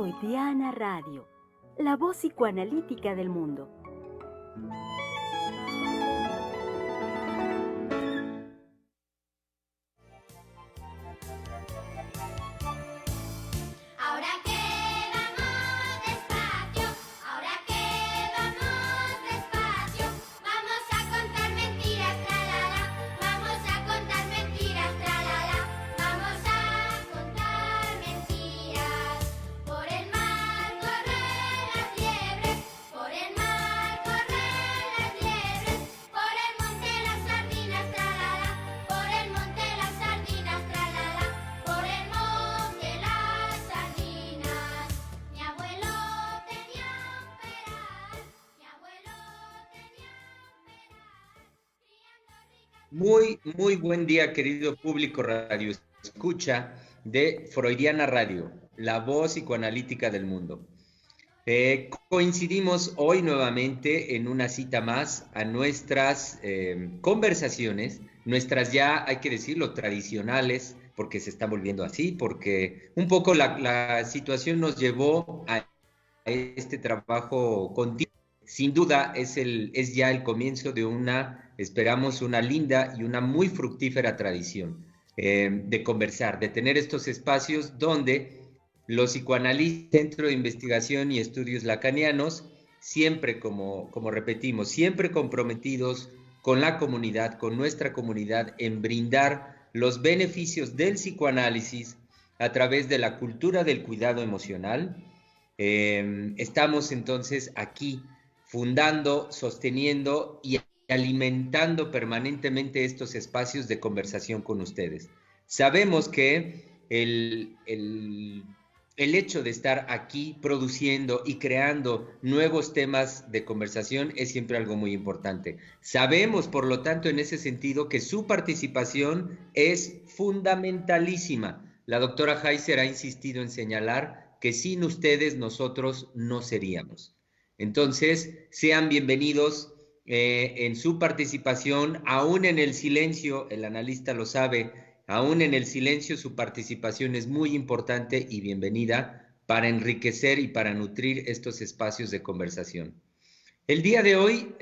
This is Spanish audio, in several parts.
Freudiana Radio, la voz psicoanalítica del mundo. Muy buen día, querido público radio escucha de Freudiana Radio, la voz psicoanalítica del mundo. Coincidimos hoy nuevamente en una cita más a nuestras conversaciones, nuestras ya, hay que decirlo, tradicionales, porque se están volviendo así, porque un poco la situación nos llevó a este trabajo continuo. Sin duda es ya el comienzo de esperamos una linda y una muy fructífera tradición de conversar, de tener estos espacios donde los psicoanalistas, Centro de Investigación y Estudios Lacanianos, siempre, como repetimos, siempre comprometidos con la comunidad, con nuestra comunidad, en brindar los beneficios del psicoanálisis a través de la cultura del cuidado emocional. Estamos entonces aquí fundando, sosteniendo y alimentando permanentemente estos espacios de conversación con ustedes. Sabemos que el hecho de estar aquí produciendo y creando nuevos temas de conversación es siempre algo muy importante. Sabemos, por lo tanto, en ese sentido, que su participación es fundamentalísima. La doctora Heiser ha insistido en señalar que sin ustedes nosotros no seríamos. Entonces, sean bienvenidos en su participación, aún en el silencio, el analista lo sabe, aún en el silencio su participación es muy importante y bienvenida para enriquecer y para nutrir estos espacios de conversación. El día de hoy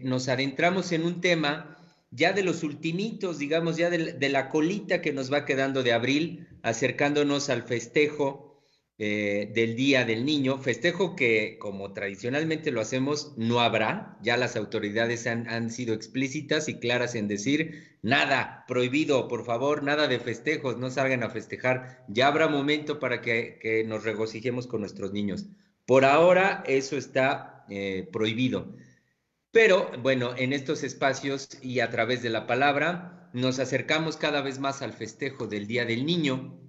nos adentramos en un tema ya de los ultimitos, digamos, ya de la colita que nos va quedando de abril, acercándonos al festejo del Día del Niño, festejo que, como tradicionalmente lo hacemos, no habrá. Ya las autoridades han sido explícitas y claras en decir, nada, prohibido, por favor, nada de festejos, no salgan a festejar. Ya habrá momento para que nos regocijemos con nuestros niños. Por ahora eso está prohibido. Pero, bueno, en estos espacios y a través de la palabra, nos acercamos cada vez más al festejo del Día del Niño,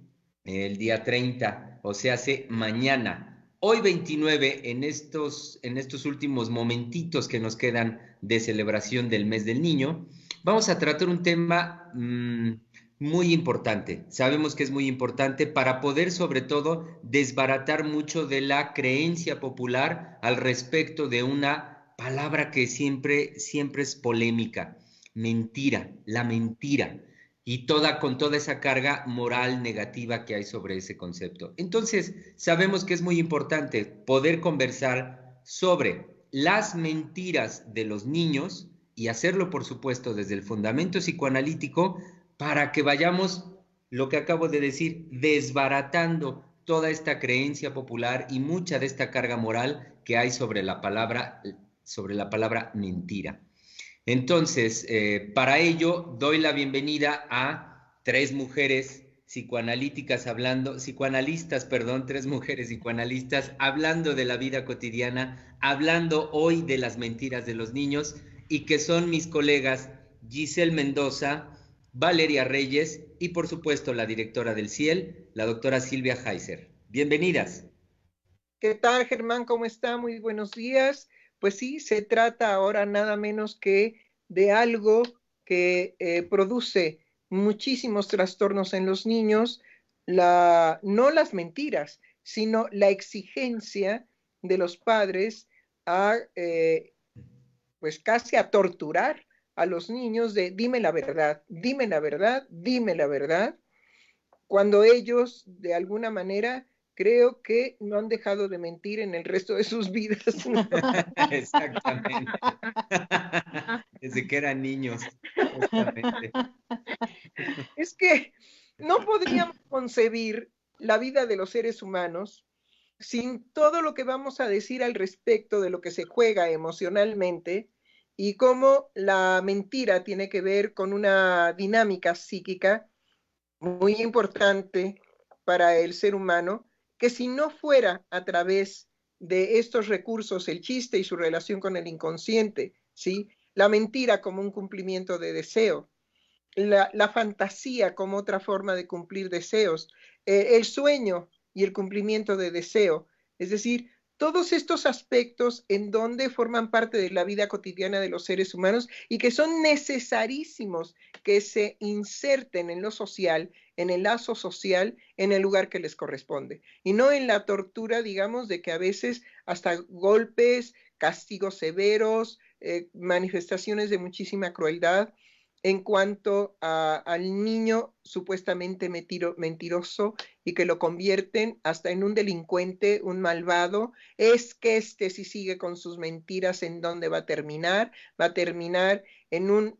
el día 30, o sea, hace mañana. Hoy 29, en estos últimos momentitos que nos quedan de celebración del mes del niño, vamos a tratar un tema muy importante. Sabemos que es muy importante para poder, sobre todo, desbaratar mucho de la creencia popular al respecto de una palabra que siempre es polémica: mentira, la mentira. Y con toda esa carga moral negativa que hay sobre ese concepto. Entonces, sabemos que es muy importante poder conversar sobre las mentiras de los niños y hacerlo, por supuesto, desde el fundamento psicoanalítico para que vayamos, lo que acabo de decir, desbaratando toda esta creencia popular y mucha de esta carga moral que hay sobre la palabra mentira. Entonces, para ello doy la bienvenida a tres mujeres psicoanalistas hablando de la vida cotidiana, hablando hoy de las mentiras de los niños, y que son mis colegas Giselle Mendoza, Valeria Reyes y, por supuesto, la directora del CIEL, la doctora Silvia Heiser. Bienvenidas. ¿Qué tal, Germán? ¿Cómo está? Muy buenos días. Pues sí, se trata ahora nada menos que de algo que produce muchísimos trastornos en los niños, no las mentiras, sino la exigencia de los padres a, pues casi a torturar a los niños de dime la verdad, dime la verdad, dime la verdad, cuando ellos de alguna manera creo que no han dejado de mentir en el resto de sus vidas. Exactamente. Desde que eran niños, justamente. Es que no podríamos concebir la vida de los seres humanos sin todo lo que vamos a decir al respecto de lo que se juega emocionalmente y cómo la mentira tiene que ver con una dinámica psíquica muy importante para el ser humano, que si no fuera a través de estos recursos, el chiste y su relación con el inconsciente, ¿sí? La mentira como un cumplimiento de deseo, la fantasía como otra forma de cumplir deseos, el sueño y el cumplimiento de deseo. Es decir, todos estos aspectos en donde forman parte de la vida cotidiana de los seres humanos y que son necesarísimos que se inserten en lo social, en el lazo social, en el lugar que les corresponde. Y no en la tortura, digamos, de que a veces hasta golpes, castigos severos, manifestaciones de muchísima crueldad, en cuanto al niño supuestamente mentiroso y que lo convierten hasta en un delincuente, un malvado. Es que si sigue con sus mentiras, ¿en dónde va a terminar? Va a terminar en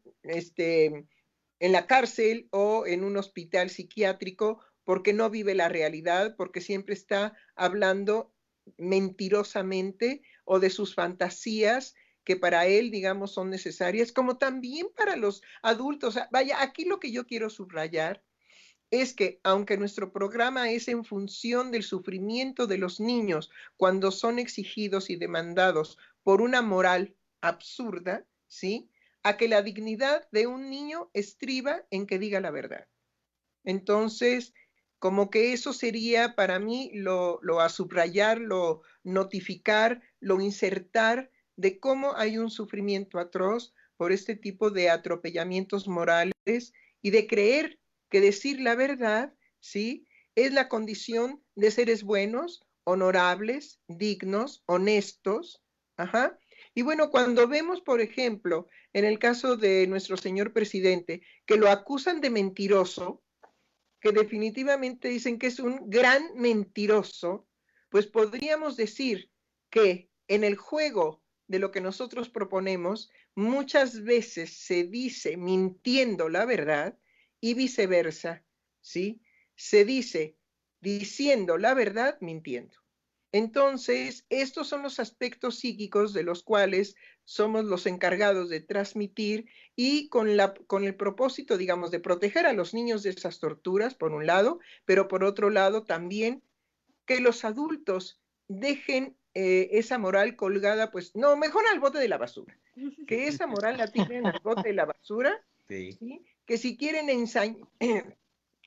en la cárcel o en un hospital psiquiátrico porque no vive la realidad, porque siempre está hablando mentirosamente o de sus fantasías que para él, digamos, son necesarias, como también para los adultos. Vaya, aquí lo que yo quiero subrayar es que aunque nuestro programa es en función del sufrimiento de los niños cuando son exigidos y demandados por una moral absurda, ¿sí? A que la dignidad de un niño estriba en que diga la verdad. Entonces, como que eso sería para mí lo a subrayar, lo notificar, lo insertar de cómo hay un sufrimiento atroz por este tipo de atropellamientos morales y de creer que decir la verdad, ¿sí? Es la condición de seres buenos, honorables, dignos, honestos. Ajá. Y bueno, cuando vemos, por ejemplo, en el caso de nuestro señor presidente, que lo acusan de mentiroso, que definitivamente dicen que es un gran mentiroso, pues podríamos decir que en el juego de lo que nosotros proponemos, muchas veces se dice mintiendo la verdad y viceversa, ¿sí? Se dice diciendo la verdad mintiendo. Entonces, estos son los aspectos psíquicos de los cuales somos los encargados de transmitir y con el propósito, digamos, de proteger a los niños de esas torturas, por un lado, pero por otro lado también que los adultos dejen esa moral colgada, pues no, mejor al bote de la basura, que esa moral la tiren al bote de la basura, Sí. ¿sí? Que si quieren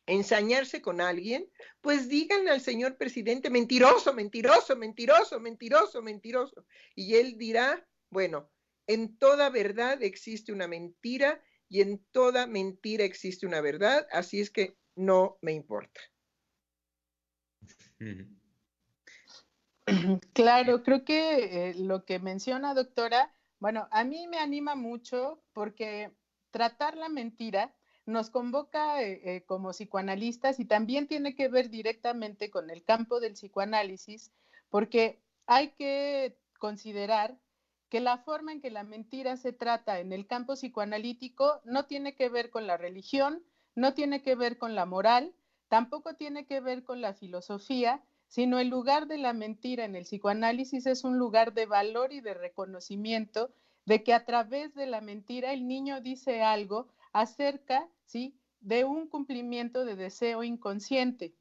ensañarse con alguien, pues díganle al señor presidente, mentiroso, mentiroso, mentiroso, mentiroso, mentiroso. Y él dirá, bueno, en toda verdad existe una mentira y en toda mentira existe una verdad, así es que no me importa. Claro, creo que lo que menciona, doctora, bueno, a mí me anima mucho porque tratar la mentira nos convoca como psicoanalistas y también tiene que ver directamente con el campo del psicoanálisis, porque hay que considerar que la forma en que la mentira se trata en el campo psicoanalítico no tiene que ver con la religión, no tiene que ver con la moral, tampoco tiene que ver con la filosofía, sino el lugar de la mentira en el psicoanálisis es un lugar de valor y de reconocimiento de que a través de la mentira el niño dice algo acerca, ¿sí?, de un cumplimiento de deseo inconsciente.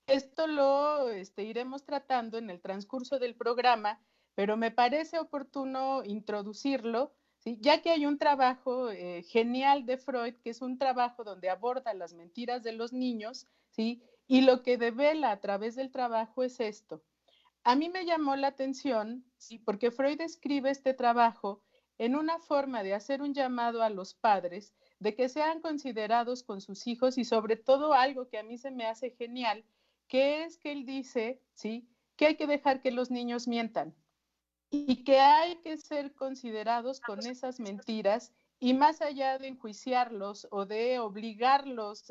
Esto lo iremos tratando en el transcurso del programa, pero me parece oportuno introducirlo, ¿sí?, ya que hay un trabajo genial de Freud, que es un trabajo donde aborda las mentiras de los niños, ¿sí?, y lo que devela a través del trabajo es esto. A mí me llamó la atención, ¿sí?, porque Freud escribe este trabajo en una forma de hacer un llamado a los padres de que sean considerados con sus hijos y sobre todo algo que a mí se me hace genial, que es que él dice, ¿sí?, que hay que dejar que los niños mientan y que hay que ser considerados con esas mentiras y más allá de enjuiciarlos o de obligarlos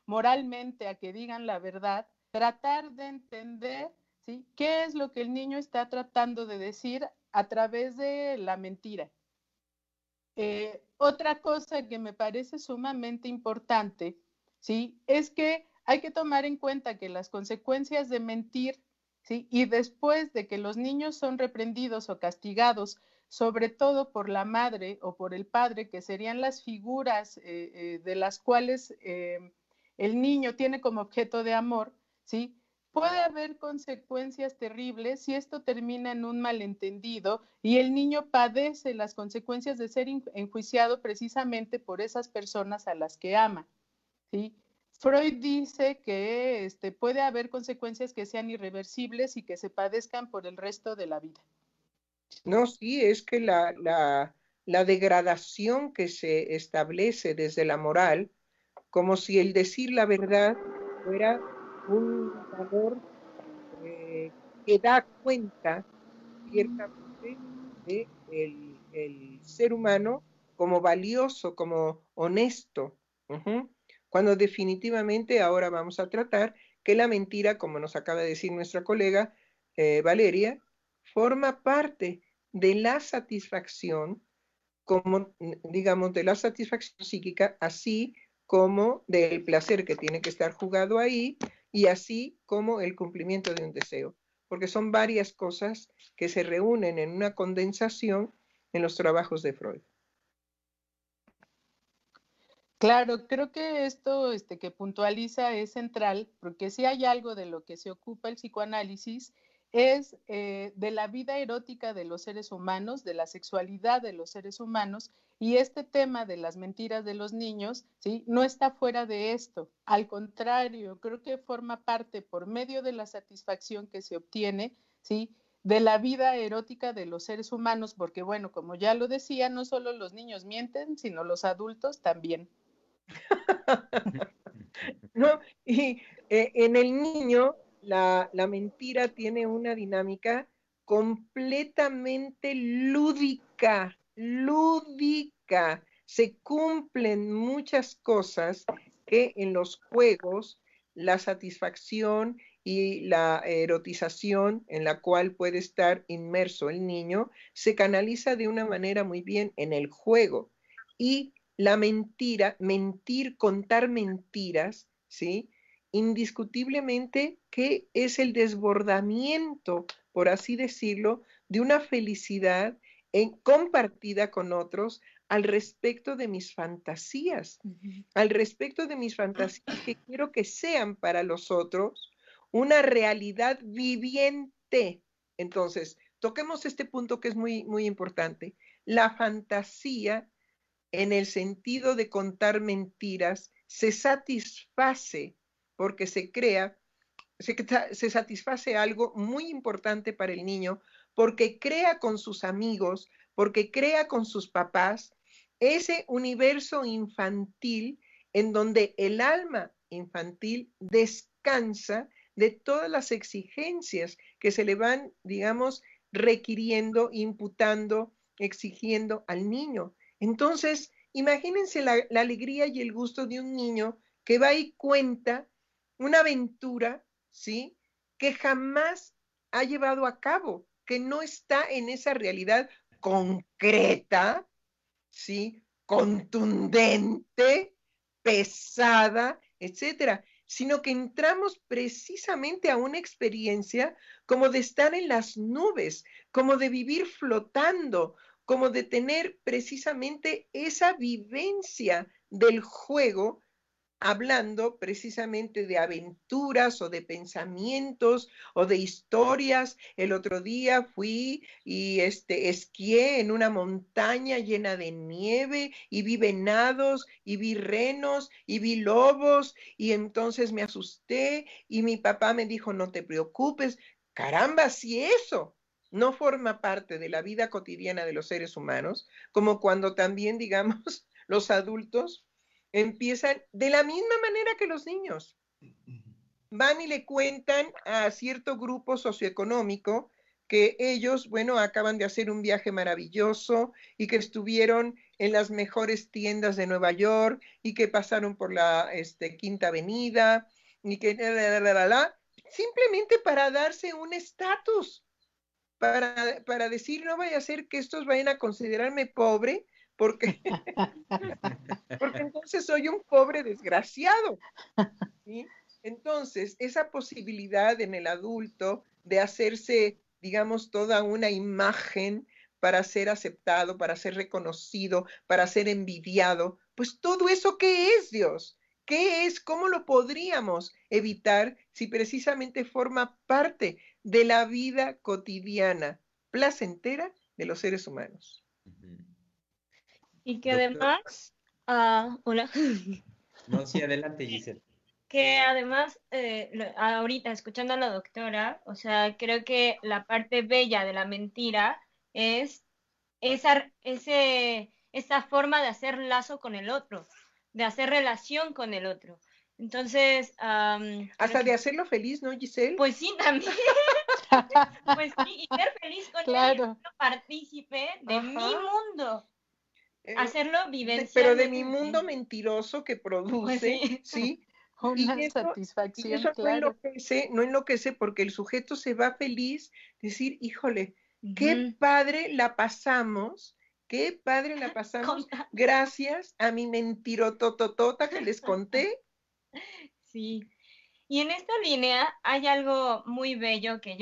moralmente a que digan la verdad, tratar de entender, ¿sí?, qué es lo que el niño está tratando de decir a través de la mentira. Otra cosa que me parece sumamente importante, ¿sí?, es que hay que tomar en cuenta que las consecuencias de mentir, ¿sí?, y después de que los niños son reprendidos o castigados, sobre todo por la madre o por el padre, que serían las figuras de las cuales el niño tiene como objeto de amor, ¿sí?, puede haber consecuencias terribles si esto termina en un malentendido y el niño padece las consecuencias de ser enjuiciado precisamente por esas personas a las que ama, ¿sí? Freud dice que puede haber consecuencias que sean irreversibles y que se padezcan por el resto de la vida. No, sí, es que la degradación que se establece desde la moral, como si el decir la verdad fuera un valor que da cuenta ciertamente de el ser humano como valioso, como honesto. Ujú. Cuando definitivamente ahora vamos a tratar que la mentira, como nos acaba de decir nuestra colega Valeria, forma parte de la satisfacción, como digamos, de la satisfacción psíquica, así como del placer que tiene que estar jugado ahí, y así como el cumplimiento de un deseo, porque son varias cosas que se reúnen en una condensación en los trabajos de Freud. Claro, creo que esto que puntualiza es central, porque si hay algo de lo que se ocupa el psicoanálisis es de la vida erótica de los seres humanos, de la sexualidad de los seres humanos, y este tema de las mentiras de los niños, ¿sí?, no está fuera de esto. Al contrario, creo que forma parte, por medio de la satisfacción que se obtiene, ¿sí?, de la vida erótica de los seres humanos, porque bueno, como ya lo decía, no solo los niños mienten, sino los adultos también. ¿No? Y en el niño la mentira tiene una dinámica completamente lúdica, lúdica. Se cumplen muchas cosas que en los juegos la satisfacción y la erotización en la cual puede estar inmerso el niño se canaliza de una manera muy bien en el juego. Y la mentira, mentir, contar mentiras, ¿sí? Indiscutiblemente que es el desbordamiento, por así decirlo, de una felicidad compartida con otros al respecto de mis fantasías, al respecto de mis fantasías que quiero que sean para los otros una realidad viviente. Entonces, toquemos este punto que es muy, muy importante. La fantasía, en el sentido de contar mentiras, se satisface porque se satisface algo muy importante para el niño, porque crea con sus amigos, porque crea con sus papás ese universo infantil en donde el alma infantil descansa de todas las exigencias que se le van, digamos, requiriendo, imputando, exigiendo al niño. Entonces, imagínense la alegría y el gusto de un niño que va y cuenta una aventura, ¿sí?, que jamás ha llevado a cabo, que no está en esa realidad concreta, ¿sí?, contundente, pesada, etcétera, sino que entramos precisamente a una experiencia como de estar en las nubes, como de vivir flotando, como de tener precisamente esa vivencia del juego, hablando precisamente de aventuras o de pensamientos o de historias. El otro día fui y esquié en una montaña llena de nieve y vi venados y vi renos y vi lobos y entonces me asusté y mi papá me dijo, no te preocupes. Caramba, si eso no forma parte de la vida cotidiana de los seres humanos, como cuando también, digamos, los adultos empiezan de la misma manera que los niños. Van y le cuentan a cierto grupo socioeconómico que ellos, bueno, acaban de hacer un viaje maravilloso y que estuvieron en las mejores tiendas de Nueva York y que pasaron por la Quinta Avenida y que simplemente para darse un estatus, para decir, no vaya a ser que estos vayan a considerarme pobre, porque, porque entonces soy un pobre desgraciado, ¿sí? Entonces, esa posibilidad en el adulto de hacerse, digamos, toda una imagen para ser aceptado, para ser reconocido, para ser envidiado, pues todo eso, ¿qué es, Dios? ¿Qué es? ¿Cómo lo podríamos evitar si precisamente forma parte de la vida cotidiana, placentera de los seres humanos? Y que Doctor, además, hola, no, sí, adelante, Giselle. que además, ahorita escuchando a la doctora, o sea, creo que la parte bella de la mentira es esa forma de hacer lazo con el otro, de hacer relación con el otro. Entonces, Hasta de hacerlo feliz, ¿no, Giselle? pues sí, también, pues sí, y ser feliz con él, Claro. partícipe de mi Ajá. mundo, hacerlo Pero de mi vivencialmente. mundo mentiroso que Pues produce, sí. ¿sí? Una Y satisfacción, eso claro. no enloquece porque el sujeto se va feliz, decir, híjole, Ujú. qué padre la pasamos, Conta- gracias a mi mentirotototota que les conté. Sí. Y en esta línea hay algo muy bello que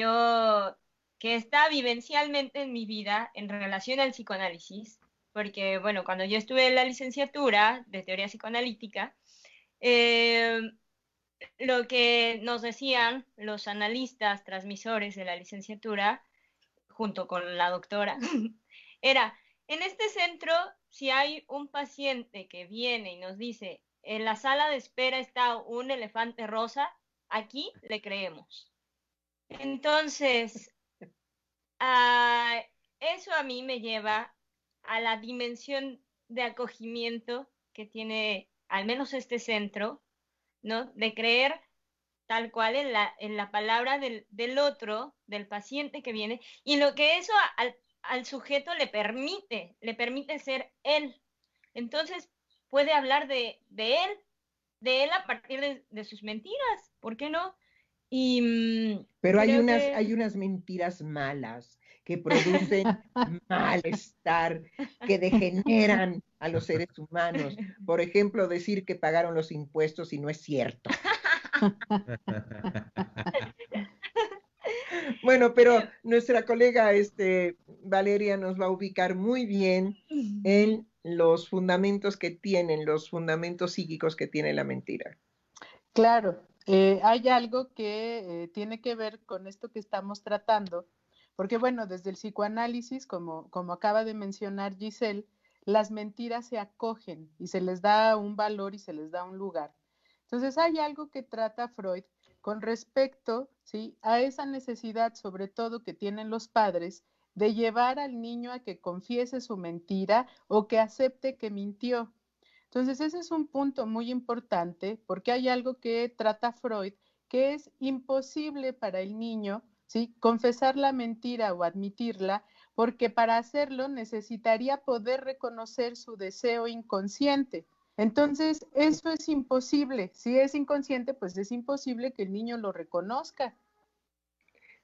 está vivencialmente en mi vida en relación al psicoanálisis, porque, bueno, cuando yo estuve en la licenciatura de teoría psicoanalítica, eh, lo que nos decían los analistas transmisores de la licenciatura, junto con la doctora, era, en este centro, si hay un paciente que viene y nos dice, en la sala de espera está un elefante rosa, aquí le creemos. Entonces, eso a mí me lleva a la dimensión de acogimiento que tiene al menos este centro, ¿no? De creer tal cual en la palabra del otro, del paciente que viene, y lo que eso al sujeto le permite ser él. Entonces puede hablar de él a partir de sus mentiras, ¿por qué no? Y Pero creo que hay unas mentiras malas que producen malestar, que degeneran a los seres humanos. Por ejemplo, decir que pagaron los impuestos y no es cierto. Bueno, pero nuestra colega Valeria nos va a ubicar muy bien en los fundamentos que tienen, los fundamentos psíquicos que tiene la mentira. Claro, hay algo que tiene que ver con esto que estamos tratando, porque bueno, desde el psicoanálisis, como acaba de mencionar Giselle, las mentiras se acogen y se les da un valor y se les da un lugar. Entonces hay algo que trata Freud con respecto, ¿sí?, a esa necesidad, sobre todo que tienen los padres, de llevar al niño a que confiese su mentira o que acepte que mintió. Entonces, ese es un punto muy importante porque hay algo que trata Freud que es imposible para el niño, ¿sí?, confesar la mentira o admitirla, porque para hacerlo necesitaría poder reconocer su deseo inconsciente. Entonces, eso es imposible. Si es inconsciente, pues es imposible que el niño lo reconozca.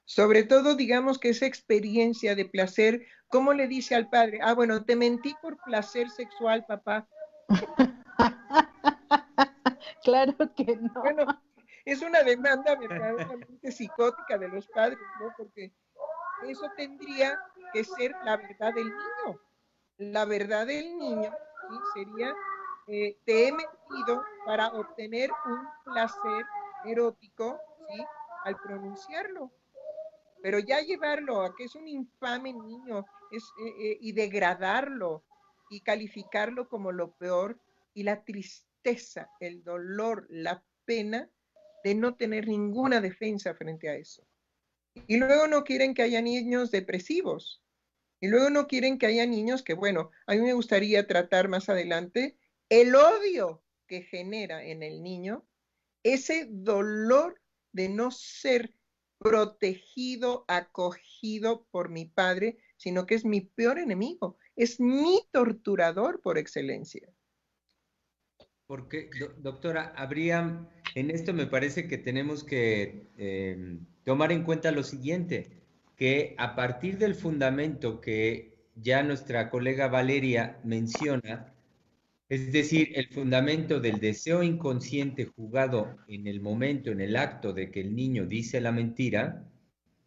Sobre todo, digamos que esa experiencia de placer, ¿cómo le dice al padre? Ah, bueno, te mentí por placer sexual, papá. Claro que no. Bueno, es una demanda verdaderamente psicótica de los padres, ¿no? Porque eso tendría que ser la verdad del niño. La verdad del niño, ¿sí? Sería, te he mentido para obtener un placer erótico, ¿sí? Al pronunciarlo. Pero ya llevarlo a que es un infame niño y degradarlo y calificarlo como lo peor y la tristeza, el dolor, la pena de no tener ninguna defensa frente a eso. Y luego no quieren que haya niños depresivos. Y luego no quieren que haya niños que, bueno, a mí me gustaría tratar más adelante el odio que genera en el niño ese dolor de no ser protegido, acogido por mi padre, sino que es mi peor enemigo, es mi torturador por excelencia. Porque, doctora, en esto me parece que tenemos que tomar en cuenta lo siguiente, que a partir del fundamento que ya nuestra colega Valeria menciona, es decir, el fundamento del deseo inconsciente jugado en el momento, en el acto de que el niño dice la mentira,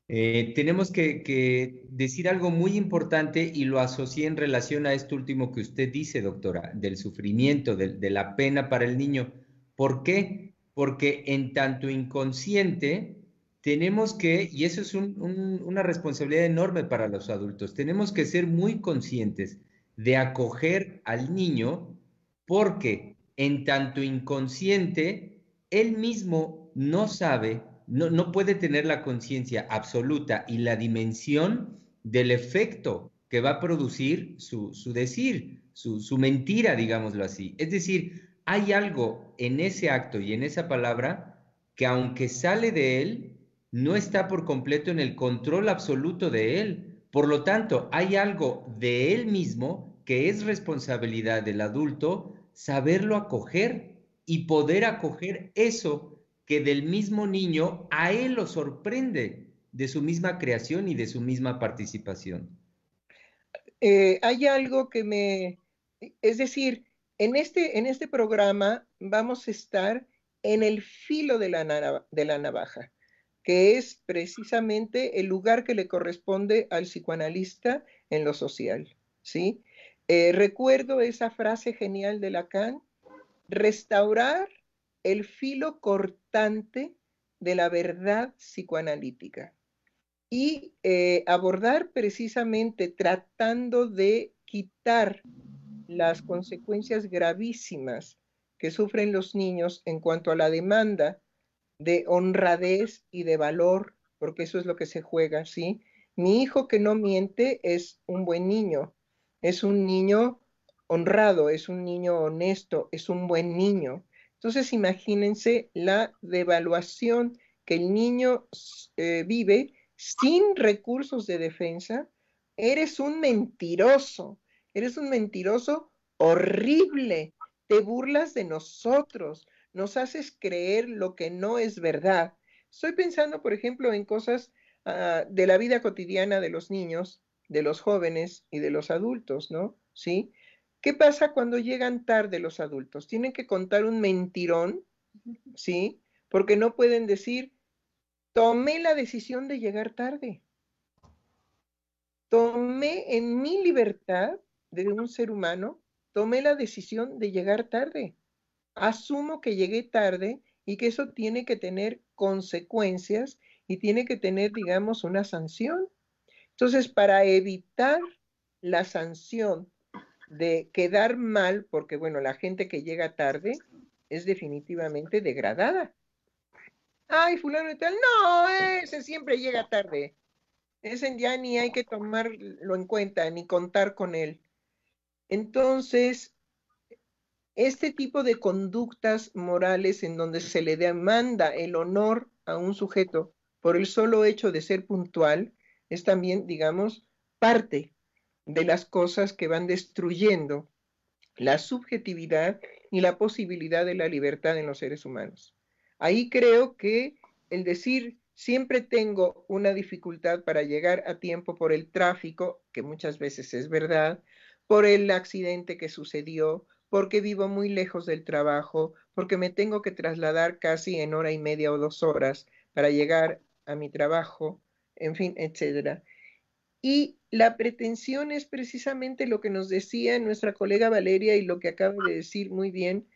tenemos que decir algo muy importante y lo asocié en relación a esto último que usted dice, doctora, del sufrimiento, de la pena para el niño. ¿Por qué? Porque en tanto inconsciente tenemos que, y eso es una responsabilidad enorme para los adultos, tenemos que ser muy conscientes de acoger al niño porque en tanto inconsciente, él mismo no sabe, no puede tener la conciencia absoluta y la dimensión del efecto que va a producir su decir, su mentira, digámoslo así. Es decir, hay algo en ese acto y en esa palabra que aunque sale de él, no está por completo en el control absoluto de él. Por lo tanto, hay algo de él mismo que es responsabilidad del adulto saberlo acoger y poder acoger eso que del mismo niño a él lo sorprende de su misma creación y de su misma participación. Hay algo es decir, en este programa vamos a estar en el filo de de la navaja, que es precisamente el lugar que le corresponde al psicoanalista en lo social, ¿sí? Recuerdo esa frase genial de Lacan: restaurar el filo cortante de la verdad psicoanalítica y abordar precisamente tratando de quitar las consecuencias gravísimas que sufren los niños en cuanto a la demanda de honradez y de valor, porque eso es lo que se juega, ¿sí? Mi hijo que no miente es un buen niño, es un niño honrado, es un niño honesto, es un buen niño. Entonces imagínense la devaluación que el niño vive sin recursos de defensa. Eres un mentiroso horrible, te burlas de nosotros, nos haces creer lo que no es verdad. Estoy pensando, por ejemplo, en cosas de la vida cotidiana de los niños, de los jóvenes y de los adultos, ¿no? ¿Sí? ¿Qué pasa cuando llegan tarde los adultos? Tienen que contar un mentirón, ¿sí? Porque no pueden decir, tomé la decisión de llegar tarde. Tomé en mi libertad de un ser humano, tomé la decisión de llegar tarde. Asumo que llegué tarde y que eso tiene que tener consecuencias y tiene que tener, digamos, una sanción. Entonces, para evitar la sanción de quedar mal, porque bueno, la gente que llega tarde es definitivamente degradada. Ay, fulano y tal, no, ese siempre llega tarde. Ese ya ni hay que tomarlo en cuenta, ni contar con él. Entonces, este tipo de conductas morales en donde se le demanda el honor a un sujeto por el solo hecho de ser puntual es también, digamos, parte de las cosas que van destruyendo la subjetividad y la posibilidad de la libertad en los seres humanos. Ahí creo que el decir siempre tengo una dificultad para llegar a tiempo por el tráfico, que muchas veces es verdad, por el accidente que sucedió, porque vivo muy lejos del trabajo, porque me tengo que trasladar casi en hora y media o 2 horas para llegar a mi trabajo, en fin, etcétera. Y la pretensión es precisamente lo que nos decía nuestra colega Valeria y lo que acaba de decir muy bien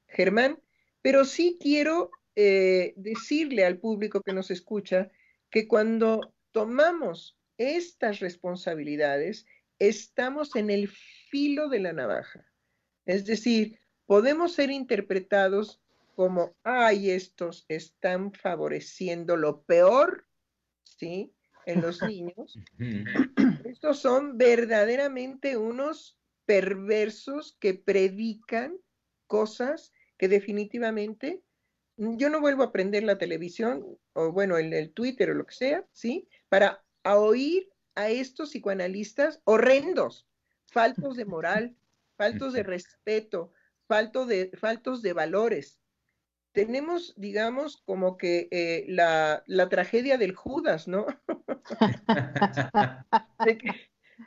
Germán, pero sí quiero decirle al público que nos escucha que cuando tomamos estas responsabilidades, estamos en el filo de la navaja. Es decir, podemos ser interpretados como, ay, estos están favoreciendo lo peor, ¿sí? En los niños. Estos son verdaderamente unos perversos que predican cosas que definitivamente yo no vuelvo a prender la televisión o bueno, el Twitter o lo que sea, ¿sí? Para oír a estos psicoanalistas horrendos, faltos de moral, faltos de respeto, faltos de valores. Tenemos, digamos, como que la tragedia del Judas, ¿no? de que,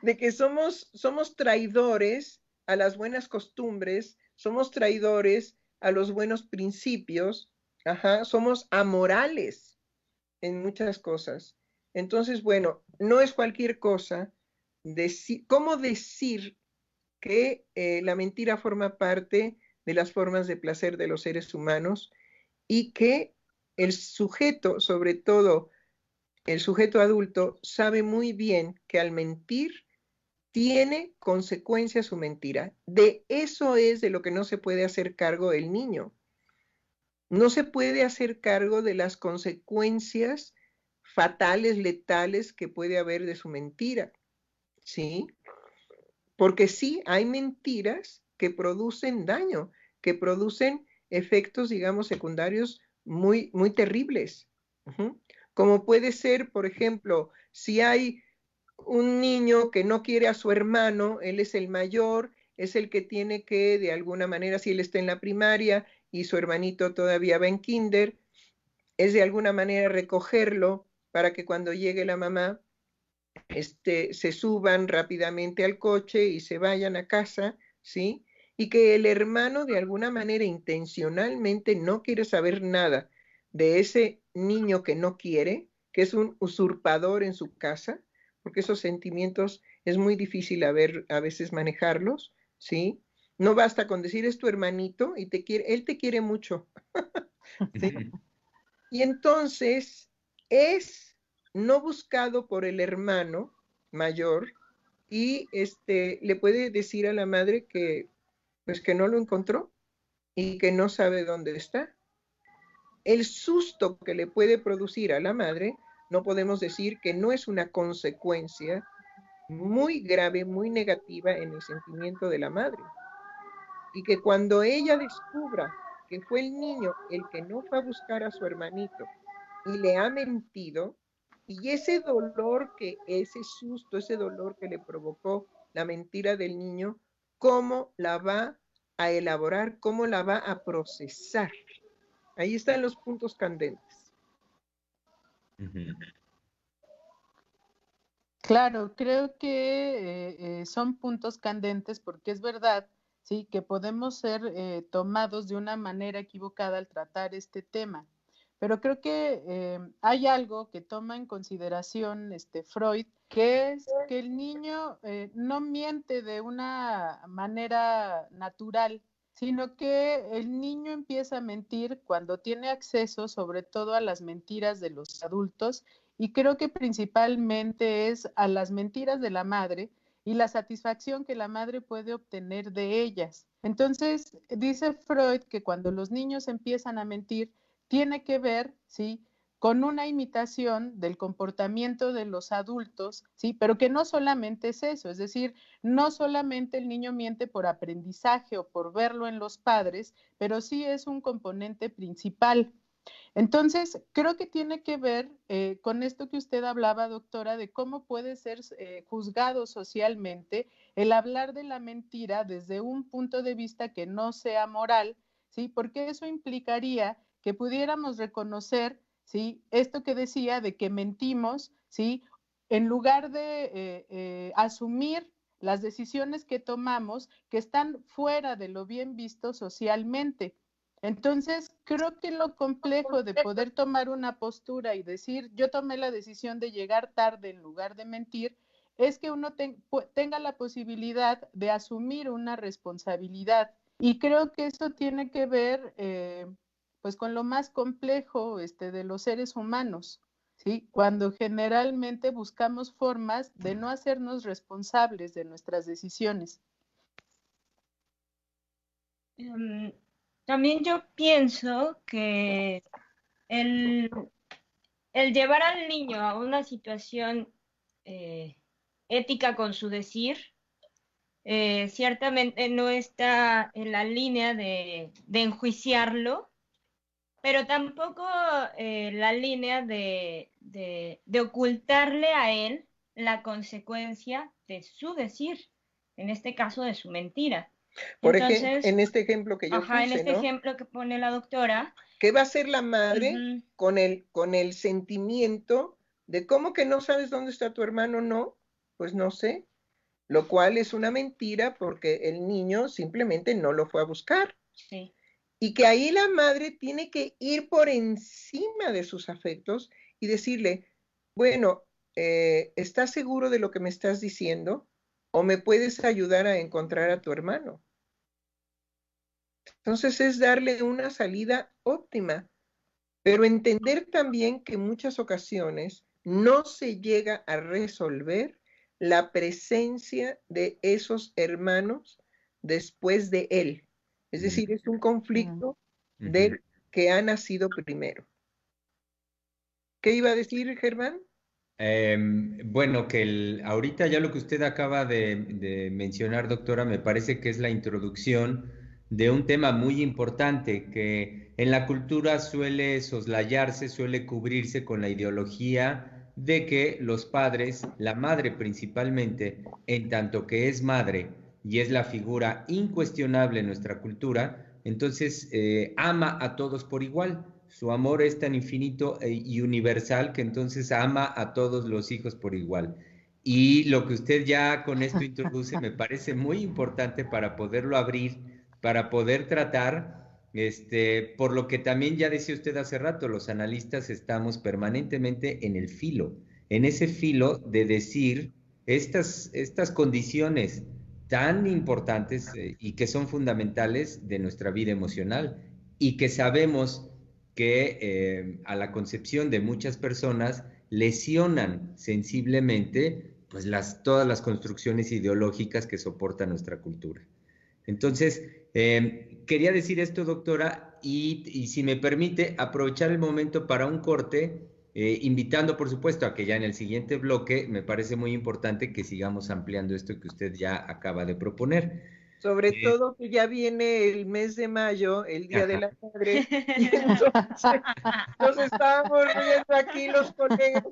de que somos traidores a las buenas costumbres, somos traidores a los buenos principios, ajá, somos amorales en muchas cosas. Entonces, bueno, no es cualquier cosa. ¿Cómo decir que la mentira forma parte de las formas de placer de los seres humanos y que el sujeto, sobre todo el sujeto adulto, sabe muy bien que al mentir tiene consecuencias su mentira? De eso es de lo que no se puede hacer cargo el niño. No se puede hacer cargo de las consecuencias fatales, letales que puede haber de su mentira, ¿sí? Porque sí, hay mentiras que producen daño, que producen efectos, digamos, secundarios muy, muy terribles. Como puede ser, por ejemplo, si hay un niño que no quiere a su hermano, él es el mayor, es el que tiene que, de alguna manera, si él está en la primaria y su hermanito todavía va en kinder, es de alguna manera recogerlo para que cuando llegue la mamá, se suban rápidamente al coche y se vayan a casa, ¿sí? Y que el hermano de alguna manera intencionalmente no quiere saber nada de ese niño que no quiere, que es un usurpador en su casa, porque esos sentimientos es muy difícil a veces manejarlos, ¿sí? No basta con decir es tu hermanito y él te quiere mucho, ¿sí? Y entonces es no buscado por el hermano mayor y le puede decir a la madre que pues que no lo encontró y que no sabe dónde está. El susto que le puede producir a la madre, no podemos decir que no es una consecuencia muy grave, muy negativa en el sentimiento de la madre. Y que cuando ella descubra que fue el niño el que no fue a buscar a su hermanito y le ha mentido, y ese dolor ese susto, ese dolor que le provocó la mentira del niño, ¿cómo la va a elaborar? ¿Cómo la va a procesar? Ahí están los puntos candentes. Claro, creo que son puntos candentes porque es verdad, sí, que podemos ser tomados de una manera equivocada al tratar este tema. Pero creo que hay algo que toma en consideración Freud, que es que el niño no miente de una manera natural, sino que el niño empieza a mentir cuando tiene acceso sobre todo a las mentiras de los adultos, y creo que principalmente es a las mentiras de la madre y la satisfacción que la madre puede obtener de ellas. Entonces, dice Freud que cuando los niños empiezan a mentir, tiene que ver, ¿sí?, con una imitación del comportamiento de los adultos, ¿sí? Pero que no solamente es eso, es decir, no solamente el niño miente por aprendizaje o por verlo en los padres, pero sí es un componente principal. Entonces, creo que tiene que ver con esto que usted hablaba, doctora, de cómo puede ser juzgado socialmente el hablar de la mentira desde un punto de vista que no sea moral, ¿sí? Porque eso implicaría que pudiéramos reconocer, ¿sí?, esto que decía de que mentimos, ¿sí?, en lugar de asumir las decisiones que tomamos que están fuera de lo bien visto socialmente. Entonces, creo que lo complejo de poder tomar una postura y decir, yo tomé la decisión de llegar tarde en lugar de mentir, es que uno tenga la posibilidad de asumir una responsabilidad. Y creo que eso tiene que ver pues con lo más complejo de los seres humanos, ¿sí? Cuando generalmente buscamos formas de no hacernos responsables de nuestras decisiones. También yo pienso que el, el llevar al niño a una situación ética con su decir, ciertamente no está en la línea de enjuiciarlo, pero tampoco la línea de ocultarle a él la consecuencia de su decir, en este caso de su mentira. Por Entonces, ejemplo, en este ejemplo que yo ajá, en puse, este ¿no? ejemplo que pone la doctora, ¿Qué va a hacer la madre ujú, con el sentimiento de cómo que no sabes dónde está tu hermano? No, pues no sé, lo cual es una mentira porque el niño simplemente no lo fue a buscar. sí, Y que ahí la madre tiene que ir por encima de sus afectos y decirle, bueno, ¿estás seguro de lo que me estás diciendo? ¿O me puedes ayudar a encontrar a tu hermano? Entonces es darle una salida óptima, pero entender también que en muchas ocasiones no se llega a resolver la presencia de esos hermanos después de él. Es mm, decir, es un Mm. conflicto ujú. del que ha nacido primero. ¿Qué iba a decir, Germán? Bueno, ahorita ya lo que usted acaba de mencionar, doctora, me parece que es la introducción de un tema muy importante que en la cultura suele soslayarse, suele cubrirse con la ideología de que los padres, la madre principalmente, en tanto que es madre y es la figura incuestionable en nuestra cultura, entonces ama a todos por igual. Su amor es tan infinito y universal que entonces ama a todos los hijos por igual. Y lo que usted ya con esto introduce me parece muy importante para poderlo abrir, para poder tratar, por lo que también ya decía usted hace rato, los analistas estamos permanentemente en el filo, en ese filo de decir estas condiciones tan importantes y que son fundamentales de nuestra vida emocional y que sabemos que a la concepción de muchas personas lesionan sensiblemente pues todas las construcciones ideológicas que soporta nuestra cultura. Entonces, quería decir esto, doctora, y si me permite, aprovechar el momento para un corte, invitando, por supuesto, a que ya en el siguiente bloque me parece muy importante que sigamos ampliando esto que usted ya acaba de proponer. Sobre Eh, todo que ya viene el mes de mayo, el Día de ajá. la Madre, y entonces nos estábamos riendo aquí los colegas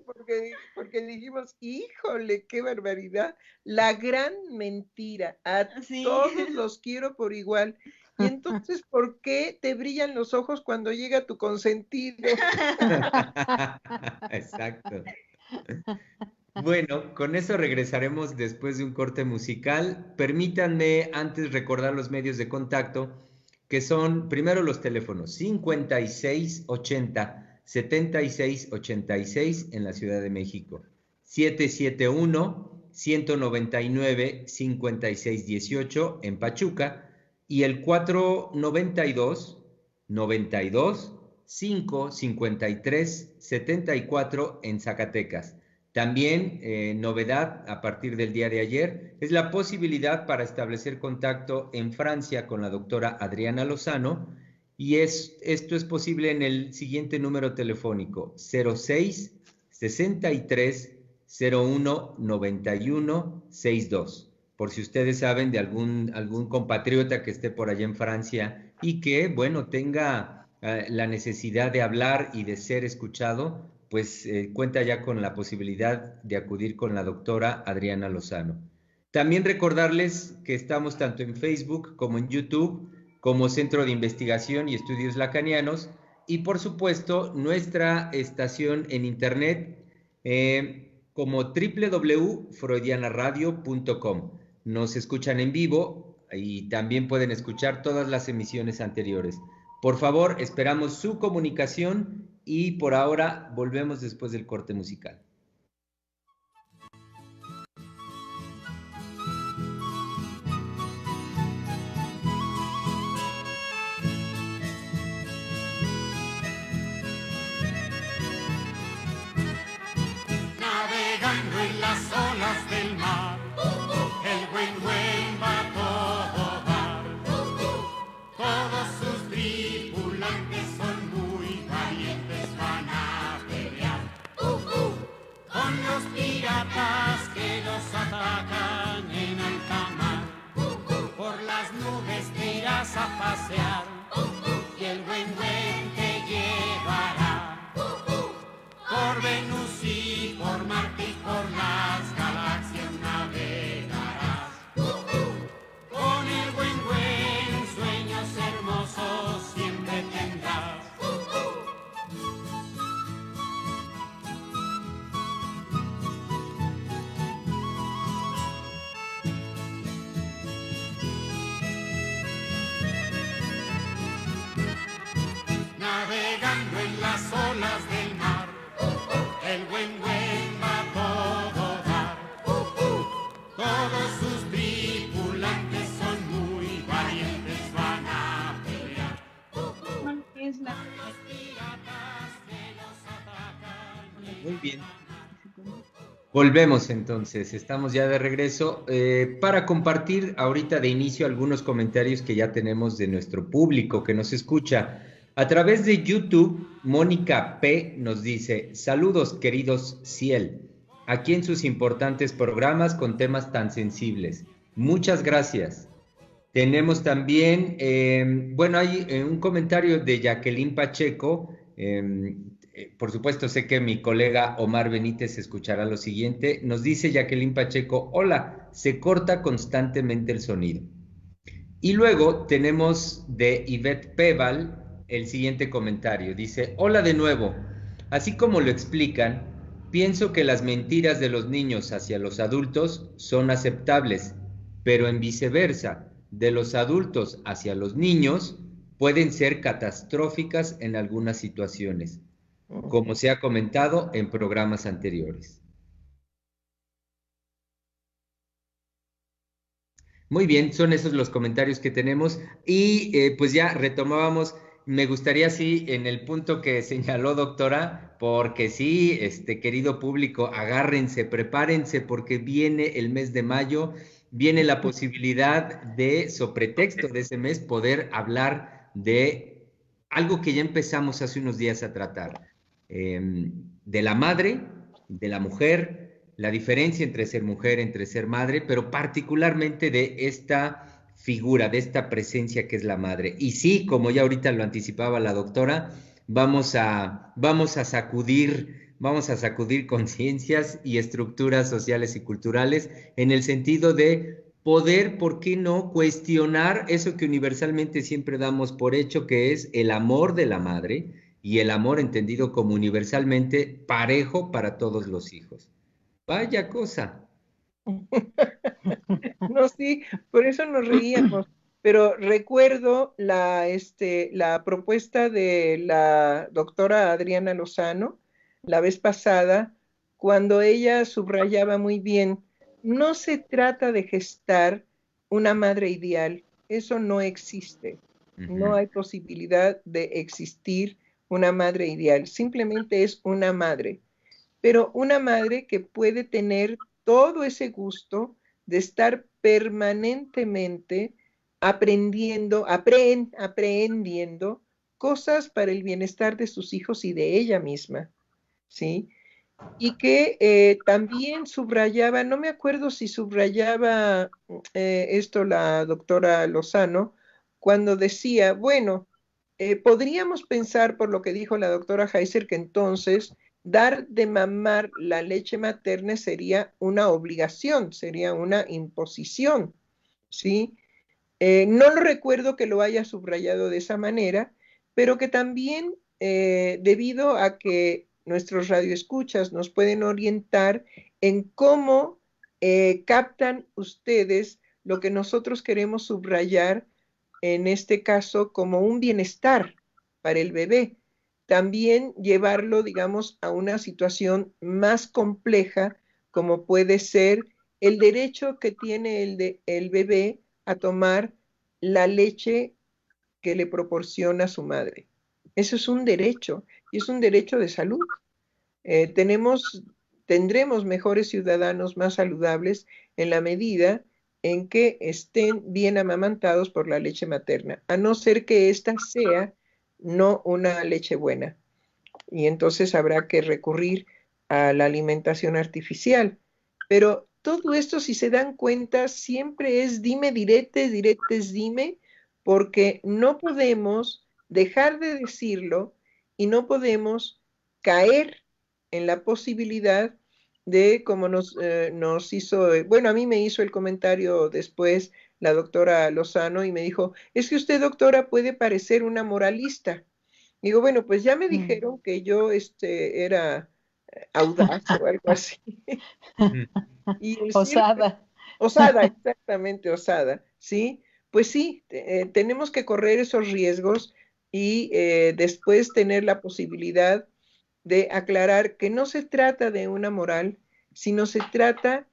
porque dijimos, híjole, qué barbaridad, la gran mentira, a sí. todos los quiero por igual. Y entonces, ¿por qué te brillan los ojos cuando llega tu consentido? Exacto. Bueno, con eso regresaremos después de un corte musical. Permítanme antes recordar los medios de contacto, que son primero los teléfonos 5680-7686 en la Ciudad de México, 771-199-5618 en Pachuca y el 492-92-553-74 en Zacatecas. También, novedad a partir del día de ayer, es la posibilidad para establecer contacto en Francia con la doctora Adriana Lozano y esto es posible en el siguiente número telefónico 06 63 01 91 62. Por si ustedes saben de algún compatriota que esté por allá en Francia y que, bueno, tenga la necesidad de hablar y de ser escuchado, pues cuenta ya con la posibilidad de acudir con la doctora Adriana Lozano. También recordarles que estamos tanto en Facebook como en YouTube, como Centro de Investigación y Estudios Lacanianos, y por supuesto nuestra estación en internet como www.freudianaradio.com. Nos escuchan en vivo y también pueden escuchar todas las emisiones anteriores. Por favor, esperamos su comunicación y por ahora volvemos después del corte musical. Navegando en las olas del mar, el buen va a todo dar. Todos sus tripulantes son muy valientes, van a pelear con los piratas que los atacan en alta mar. Por las nubes te irás a pasear y el buen te llevará por Venus y por Marte y por las galaxias navegarás. Con el buen Muy bien. Volvemos entonces, estamos ya de regreso para compartir ahorita de inicio algunos comentarios que ya tenemos de nuestro público que nos escucha. A través de YouTube, Mónica P. nos dice, saludos queridos Ciel, aquí en sus importantes programas con temas tan sensibles. Muchas gracias. Tenemos también, bueno, hay un comentario de Jacqueline Pacheco. Por supuesto, sé que mi colega Omar Benítez escuchará lo siguiente. Nos dice Jacqueline Pacheco, hola, se corta constantemente el sonido. Y luego tenemos de Ivette Peval el siguiente comentario. Dice, hola de nuevo. Así como lo explican, pienso que las mentiras de los niños hacia los adultos son aceptables, pero en viceversa, de los adultos hacia los niños pueden ser catastróficas en algunas situaciones, como se ha comentado en programas anteriores. Muy bien, son esos los comentarios que tenemos y pues ya retomábamos. Me gustaría, sí, en el punto que señaló doctora, porque sí, querido público, agárrense, prepárense, porque viene el mes de mayo, viene la posibilidad de, sobre pretexto de ese mes, poder hablar de algo que ya empezamos hace unos días a tratar, de la madre, de la mujer, la diferencia entre ser mujer, entre ser madre, pero particularmente de esta figura, de esta presencia que es la madre. Y sí, como ya ahorita lo anticipaba la doctora, vamos a sacudir conciencias y estructuras sociales y culturales en el sentido de poder, ¿por qué no?, cuestionar eso que universalmente siempre damos por hecho, que es el amor de la madre y el amor entendido como universalmente parejo para todos los hijos. Vaya cosa. No, sí, por eso nos reíamos. Pero recuerdo la propuesta de la doctora Adriana Lozano la vez pasada, cuando ella subrayaba muy bien, no se trata de gestar una madre ideal, eso no existe. No hay posibilidad de existir una madre ideal, simplemente es una madre, pero una madre que puede tener todo ese gusto de estar permanentemente aprendiendo cosas para el bienestar de sus hijos y de ella misma, ¿sí? Y que también subrayaba, no me acuerdo si subrayaba esto la doctora Lozano, cuando decía, bueno, podríamos pensar por lo que dijo la doctora Heiser que entonces dar de mamar la leche materna sería una obligación, sería una imposición, ¿sí? No lo recuerdo que lo haya subrayado de esa manera, pero que también debido a que nuestros radioescuchas nos pueden orientar en cómo captan ustedes lo que nosotros queremos subrayar, en este caso, como un bienestar para el bebé. También llevarlo, digamos, a una situación más compleja, como puede ser el derecho que tiene el bebé a tomar la leche que le proporciona su madre. Eso es un derecho, y es un derecho de salud. Tendremos mejores ciudadanos más saludables en la medida en que estén bien amamantados por la leche materna, a no ser que ésta sea no una leche buena. Y entonces habrá que recurrir a la alimentación artificial. Pero todo esto, si se dan cuenta, siempre es dime diretes, diretes dime, porque no podemos dejar de decirlo y no podemos caer en la posibilidad de, como nos hizo, bueno, a mí me hizo el comentario después la doctora Lozano y me dijo, es que usted, doctora, puede parecer una moralista. Digo, bueno, pues ya me dijeron que yo era audaz o algo así. Y Osada. Osada, exactamente, osada, ¿sí? Pues sí, tenemos que correr esos riesgos y después tener la posibilidad de aclarar que no se trata de una moral, sino se trata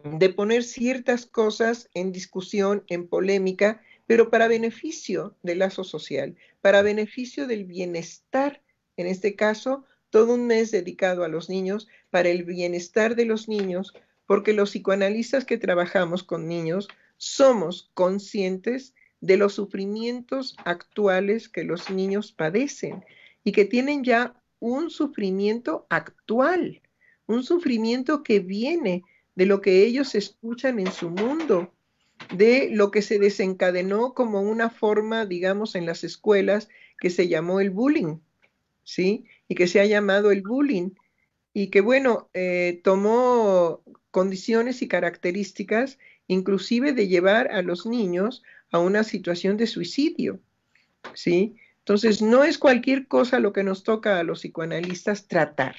de poner ciertas cosas en discusión, en polémica, pero para beneficio del lazo social, para beneficio del bienestar, en este caso, todo un mes dedicado a los niños para el bienestar de los niños, porque los psicoanalistas que trabajamos con niños somos conscientes de los sufrimientos actuales que los niños padecen y que tienen ya un sufrimiento actual, un sufrimiento que viene de lo que ellos escuchan en su mundo, de lo que se desencadenó como una forma, digamos, en las escuelas que se llamó el bullying, ¿sí? Y que se ha llamado el bullying, y que, bueno, tomó condiciones y características, inclusive de llevar a los niños a una situación de suicidio, ¿sí? Entonces, no es cualquier cosa lo que nos toca a los psicoanalistas tratar.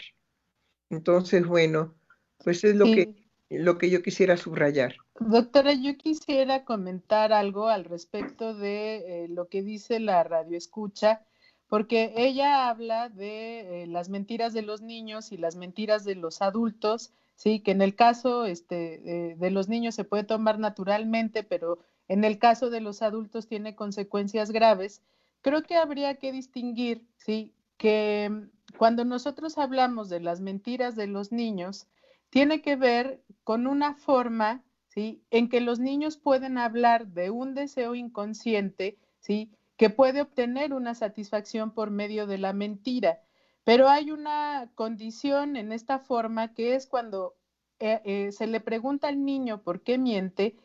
Entonces, bueno, pues es lo que yo quisiera subrayar. Doctora, yo quisiera comentar algo al respecto de lo que dice la radioescucha, porque ella habla de las mentiras de los niños y las mentiras de los adultos, sí, que en el caso de los niños se puede tomar naturalmente, pero en el caso de los adultos tiene consecuencias graves. Creo que habría que distinguir, sí, que cuando nosotros hablamos de las mentiras de los niños, tiene que ver con una forma, ¿sí?, en que los niños pueden hablar de un deseo inconsciente, ¿sí?, que puede obtener una satisfacción por medio de la mentira. Pero hay una condición en esta forma que es cuando se le pregunta al niño por qué miente,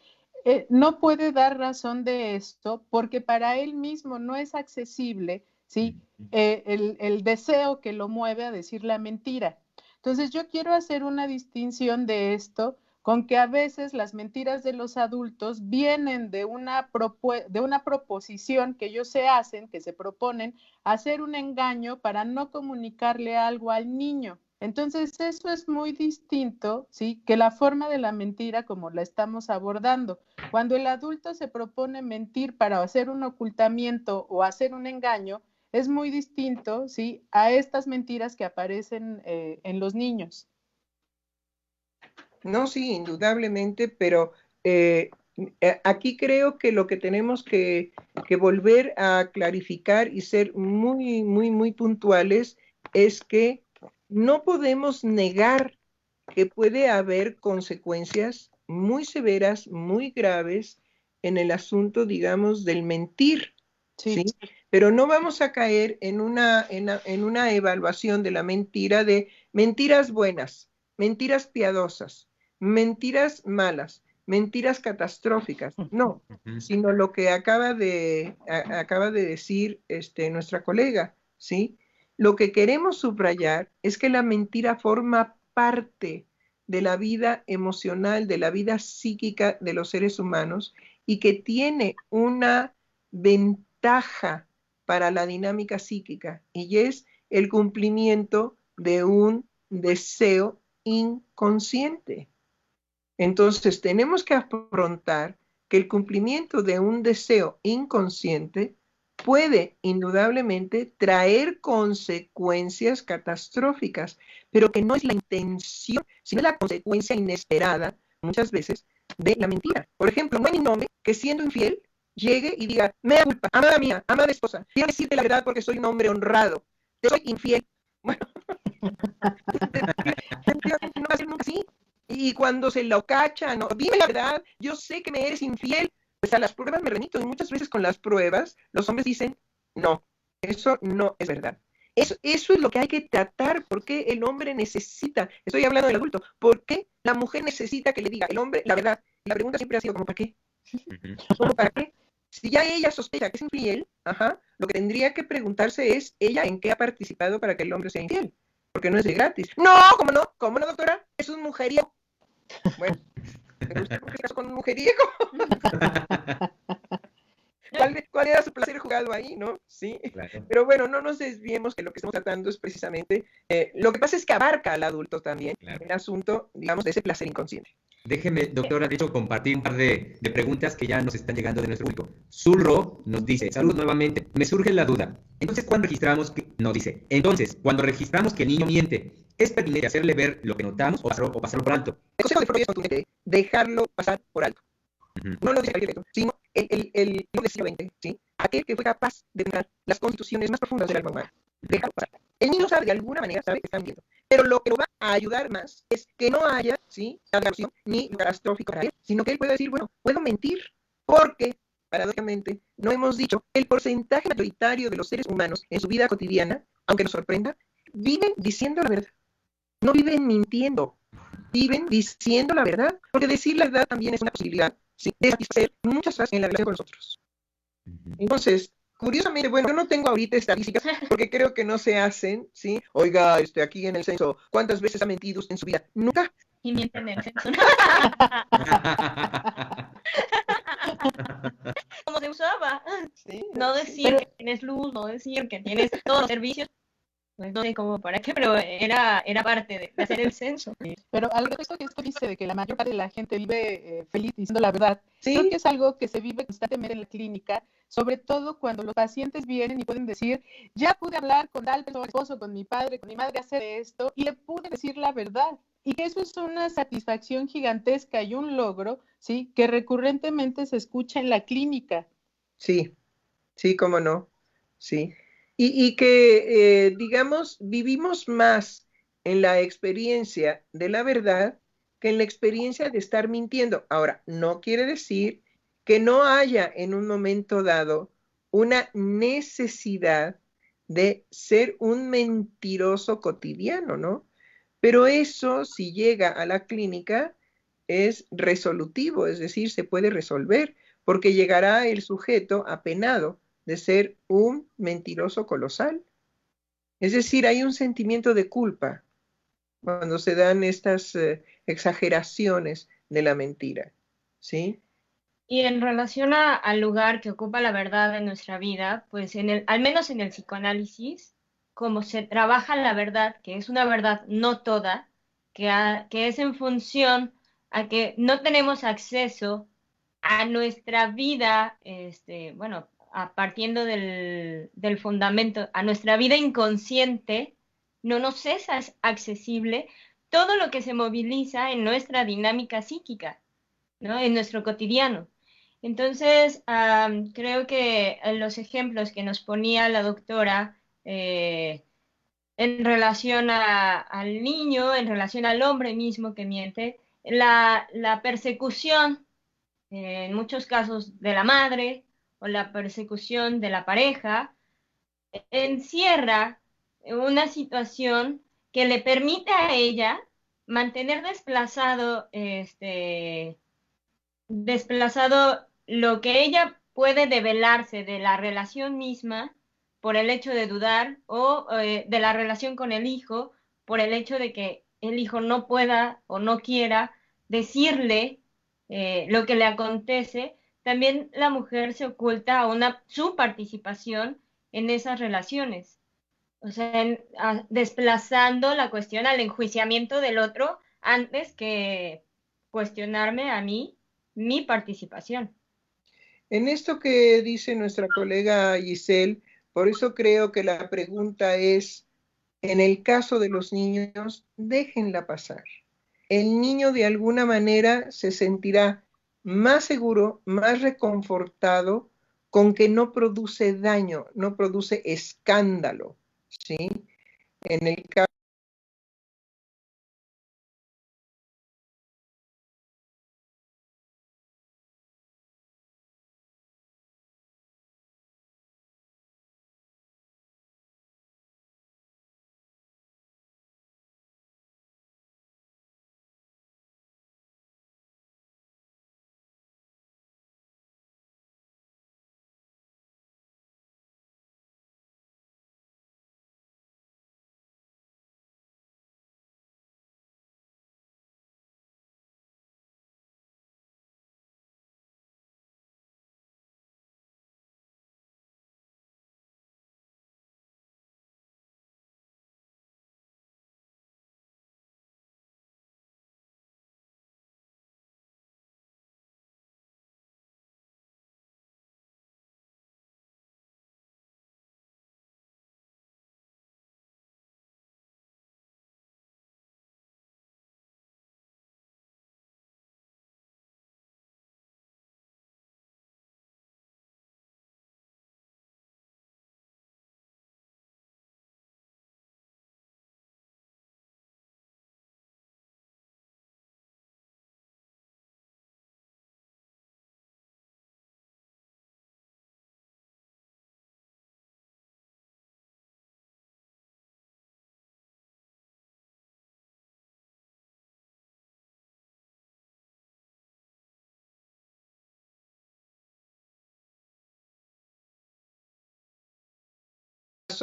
no puede dar razón de esto porque para él mismo no es accesible, ¿sí?, el deseo que lo mueve a decir la mentira. Entonces yo quiero hacer una distinción de esto con que a veces las mentiras de los adultos vienen de una proposición que ellos se hacen, que se proponen, hacer un engaño para no comunicarle algo al niño. Entonces eso es muy distinto, ¿sí?, que la forma de la mentira como la estamos abordando. Cuando el adulto se propone mentir para hacer un ocultamiento o hacer un engaño, es muy distinto, ¿sí?, a estas mentiras que aparecen en los niños. No, sí, indudablemente, pero aquí creo que lo que tenemos que volver a clarificar y ser muy, muy, muy puntuales es que no podemos negar que puede haber consecuencias muy severas, muy graves en el asunto, digamos, del mentir, ¿sí? Pero no vamos a caer en una evaluación de la mentira de mentiras buenas, mentiras piadosas, mentiras malas, mentiras catastróficas, no, sino lo que acaba de decir nuestra colega, ¿sí? Lo que queremos subrayar es que la mentira forma parte de la vida emocional, de la vida psíquica de los seres humanos y que tiene una ventaja para la dinámica psíquica y es el cumplimiento de un deseo inconsciente. Entonces tenemos que afrontar que el cumplimiento de un deseo inconsciente puede indudablemente traer consecuencias catastróficas, pero que no es la intención, sino la consecuencia inesperada, muchas veces, de la mentira. Por ejemplo, no hay ningún hombre que siendo infiel llegue y diga, me da culpa, amada mía, amada esposa, quiero decirte la verdad porque soy un hombre honrado, te soy infiel. Bueno, no va a ser nunca así. Y cuando se lo cachan, no, dime la verdad, yo sé que me eres infiel, pues a las pruebas me remito, y muchas veces con las pruebas los hombres dicen, no, eso no es verdad. Eso es lo que hay que tratar, porque el hombre necesita, estoy hablando del adulto, ¿por qué la mujer necesita que le diga el hombre la verdad? Y la pregunta siempre ha sido, ¿cómo para qué? ¿Cómo para qué? Si ya ella sospecha que es infiel, lo que tendría que preguntarse es, ¿ella en qué ha participado para que el hombre sea infiel? Porque no es de gratis. No, ¿cómo no? ¿Cómo no, doctora? Es un mujeriego. Bueno, ¿pero usted por qué se casó con un mujeriego? ¿Cuál era su placer jugado ahí, no? Sí. Claro. Pero bueno, no nos desviemos, que lo que estamos tratando es precisamente, lo que pasa es que abarca al adulto también, claro, el asunto, digamos, de ese placer inconsciente. Déjeme, doctora, de hecho, compartir un par de preguntas que ya nos están llegando de nuestro público. Zulro nos dice, salud nuevamente, me surge la duda. Entonces, cuando registramos que el niño miente, ¿es pertinente hacerle ver lo que notamos o pasarlo por alto? El consejo de Freud es contundente, dejarlo pasar por alto. No lo dice Gabriel, sino el siglo XX, ¿sí? Aquel que fue capaz de ver las constituciones más profundas del alma humana. Dejarlo pasar. El niño sabe, de alguna manera sabe que está mintiendo. Pero lo que lo va a ayudar más es que no haya, ¿sí?, la agresión ni lo catastrófico para él, sino que él pueda decir, bueno, puedo mentir, porque, paradójicamente, no hemos dicho que el porcentaje mayoritario de los seres humanos en su vida cotidiana, aunque nos sorprenda, viven diciendo la verdad. No viven mintiendo, viven diciendo la verdad, porque decir la verdad también es una posibilidad, ¿sí?, de satisfacer muchas cosas en la relación con nosotros. Entonces, curiosamente, bueno, yo no tengo ahorita estadísticas porque creo que no se hacen, ¿sí? Oiga, aquí en el censo, ¿cuántas veces ha mentido usted en su vida? Nunca. Y mienten en el censo. Como se usaba. Sí, No decir Pero, que tienes luz, no decir que tienes todos los servicios. Pues no sé cómo para qué, pero era parte de hacer el censo. pero al respecto que esto dice de que la mayor parte de la gente vive feliz diciendo la verdad, creo que sí, es algo que se vive constantemente en la clínica, sobre todo cuando los pacientes vienen y pueden decir, ya pude hablar con tal persona, esposo, con mi padre, con mi madre hacer esto, y le pude decir la verdad. Y que eso es una satisfacción gigantesca y un logro, ¿sí?, que recurrentemente se escucha en la clínica. sí, sí, cómo no, sí. Y que, digamos, vivimos más en la experiencia de la verdad que en la experiencia de estar mintiendo. Ahora, no quiere decir que no haya en un momento dado una necesidad de ser un mentiroso cotidiano, ¿no? Pero eso, si llega a la clínica, es resolutivo, es decir, se puede resolver, porque llegará el sujeto apenado de ser un mentiroso colosal. Es decir, hay un sentimiento de culpa cuando se dan estas exageraciones de la mentira, ¿sí? Y en relación al lugar que ocupa la verdad en nuestra vida, pues al menos en el psicoanálisis, como se trabaja la verdad, que es una verdad no toda, que es en función a que no tenemos acceso a nuestra vida, bueno, partiendo del fundamento, a nuestra vida inconsciente, no nos es accesible todo lo que se moviliza en nuestra dinámica psíquica, ¿no? En nuestro cotidiano. Entonces, creo que los ejemplos que nos ponía la doctora en relación al niño, en relación al hombre mismo que miente, la persecución, en muchos casos de la madre o la persecución de la pareja, encierra una situación que le permite a ella mantener desplazado lo que ella puede develarse de la relación misma por el hecho de dudar o de la relación con el hijo por el hecho de que el hijo no pueda o no quiera decirle lo que le acontece. También la mujer se oculta su participación en esas relaciones, o sea, desplazando la cuestión al enjuiciamiento del otro antes que cuestionarme a mí mi participación. En esto que dice nuestra colega Giselle, por eso creo que la pregunta es, en el caso de los niños, déjenla pasar. El niño de alguna manera se sentirá más seguro, más reconfortado con que no produce daño, no produce escándalo, ¿sí? En el caso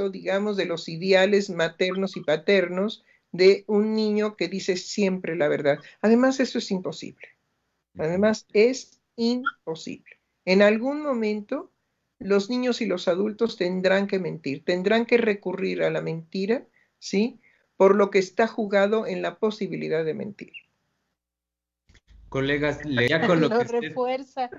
caso, digamos, de los ideales maternos y paternos de un niño que dice siempre la verdad. Además, eso es imposible. Además, es imposible. En algún momento, los niños y los adultos tendrán que mentir, tendrán que recurrir a la mentira, ¿sí? Por lo que está jugado en la posibilidad de mentir. Colegas, ya con lo Lo que usted, refuerza.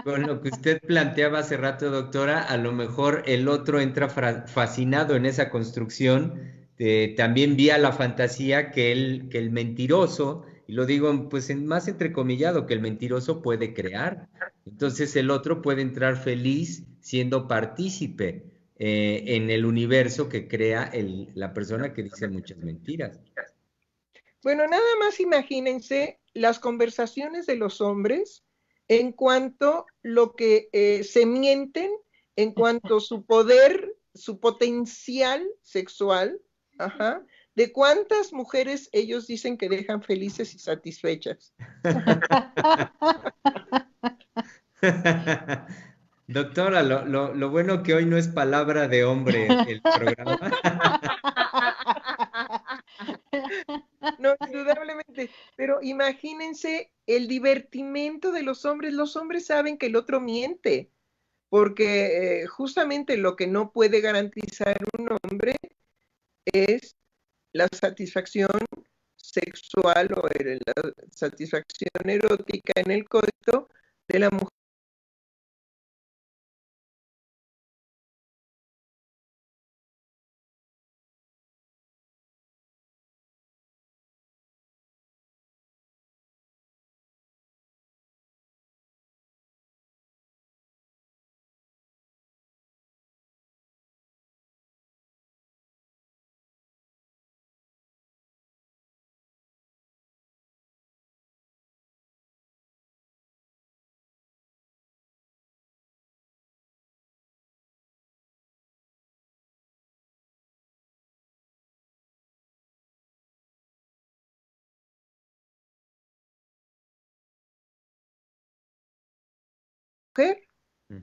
con lo que usted planteaba hace rato, doctora, a lo mejor el otro entra fascinado en esa construcción, también vía la fantasía que el mentiroso, y lo digo pues más entrecomillado, que el mentiroso puede crear. Entonces el otro puede entrar feliz siendo partícipe en el universo que crea la persona que dice muchas mentiras. Bueno, nada más imagínense las conversaciones de los hombres en cuanto lo que se mienten, en cuanto su poder, su potencial sexual, ajá, de cuántas mujeres ellos dicen que dejan felices y satisfechas. Doctora, lo bueno que hoy no es palabra de hombre el programa. No, indudablemente, pero imagínense el divertimento de los hombres. Los hombres saben que el otro miente, porque justamente lo que no puede garantizar un hombre es la satisfacción sexual o la satisfacción erótica en el coito de la mujer.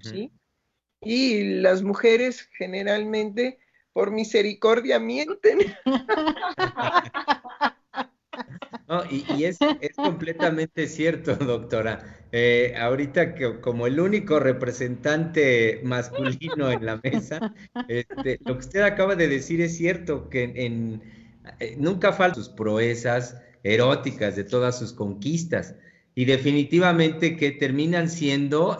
¿Sí? Y las mujeres generalmente, por misericordia, mienten. No, y es completamente cierto, doctora. Ahorita que como el único representante masculino en la mesa, lo que usted acaba de decir es cierto, que nunca faltan sus proezas eróticas de todas sus conquistas, y definitivamente que terminan siendo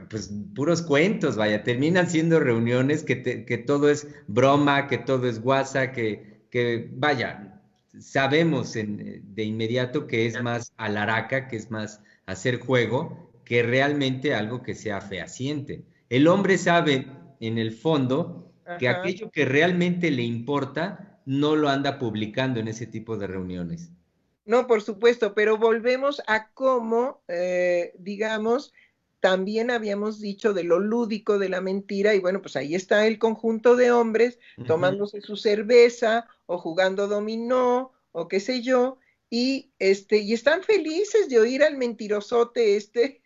pues puros cuentos, vaya, terminan siendo reuniones que todo es broma, que todo es guasa, que vaya, sabemos de inmediato que es más alaraca, que es más hacer juego, que realmente algo que sea fehaciente. El hombre sabe en el fondo que Ajá. aquello que realmente le importa no lo anda publicando en ese tipo de reuniones. No, por supuesto, pero volvemos a cómo, digamos, también habíamos dicho de lo lúdico de la mentira, y bueno, pues ahí está el conjunto de hombres tomándose su cerveza o jugando dominó o qué sé yo, y están felices de oír al mentirosote de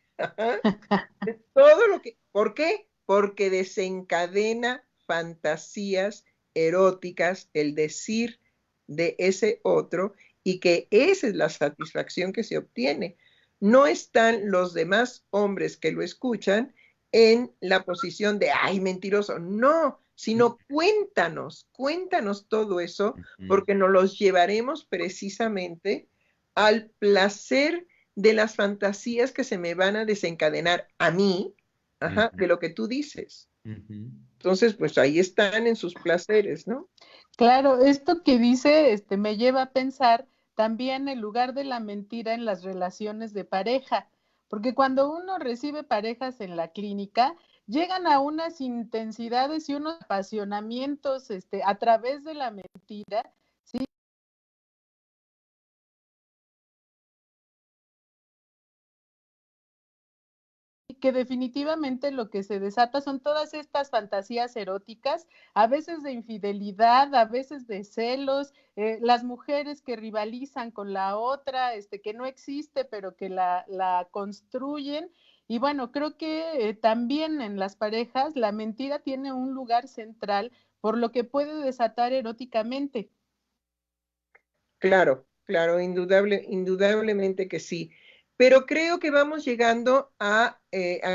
todo lo que, ¿por qué? Porque desencadena fantasías eróticas, el decir de ese otro, y que esa es la satisfacción que se obtiene. No están los demás hombres que lo escuchan en la posición de, ay, mentiroso, no, sino cuéntanos todo eso, porque nos los llevaremos precisamente al placer de las fantasías que se me van a desencadenar a mí, de lo que tú dices. Entonces, pues ahí están en sus placeres, ¿no? Claro, esto que dice me lleva a pensar también el lugar de la mentira en las relaciones de pareja, porque cuando uno recibe parejas en la clínica, llegan a unas intensidades y unos apasionamientos a través de la mentira, ¿sí? Que definitivamente lo que se desata son todas estas fantasías eróticas, a veces de infidelidad, a veces de celos, las mujeres que rivalizan con la otra, que no existe, pero que la construyen, Y bueno, creo que también en las parejas la mentira tiene un lugar central por lo que puede desatar eróticamente. Claro, claro, indudablemente que sí. Pero creo que vamos llegando a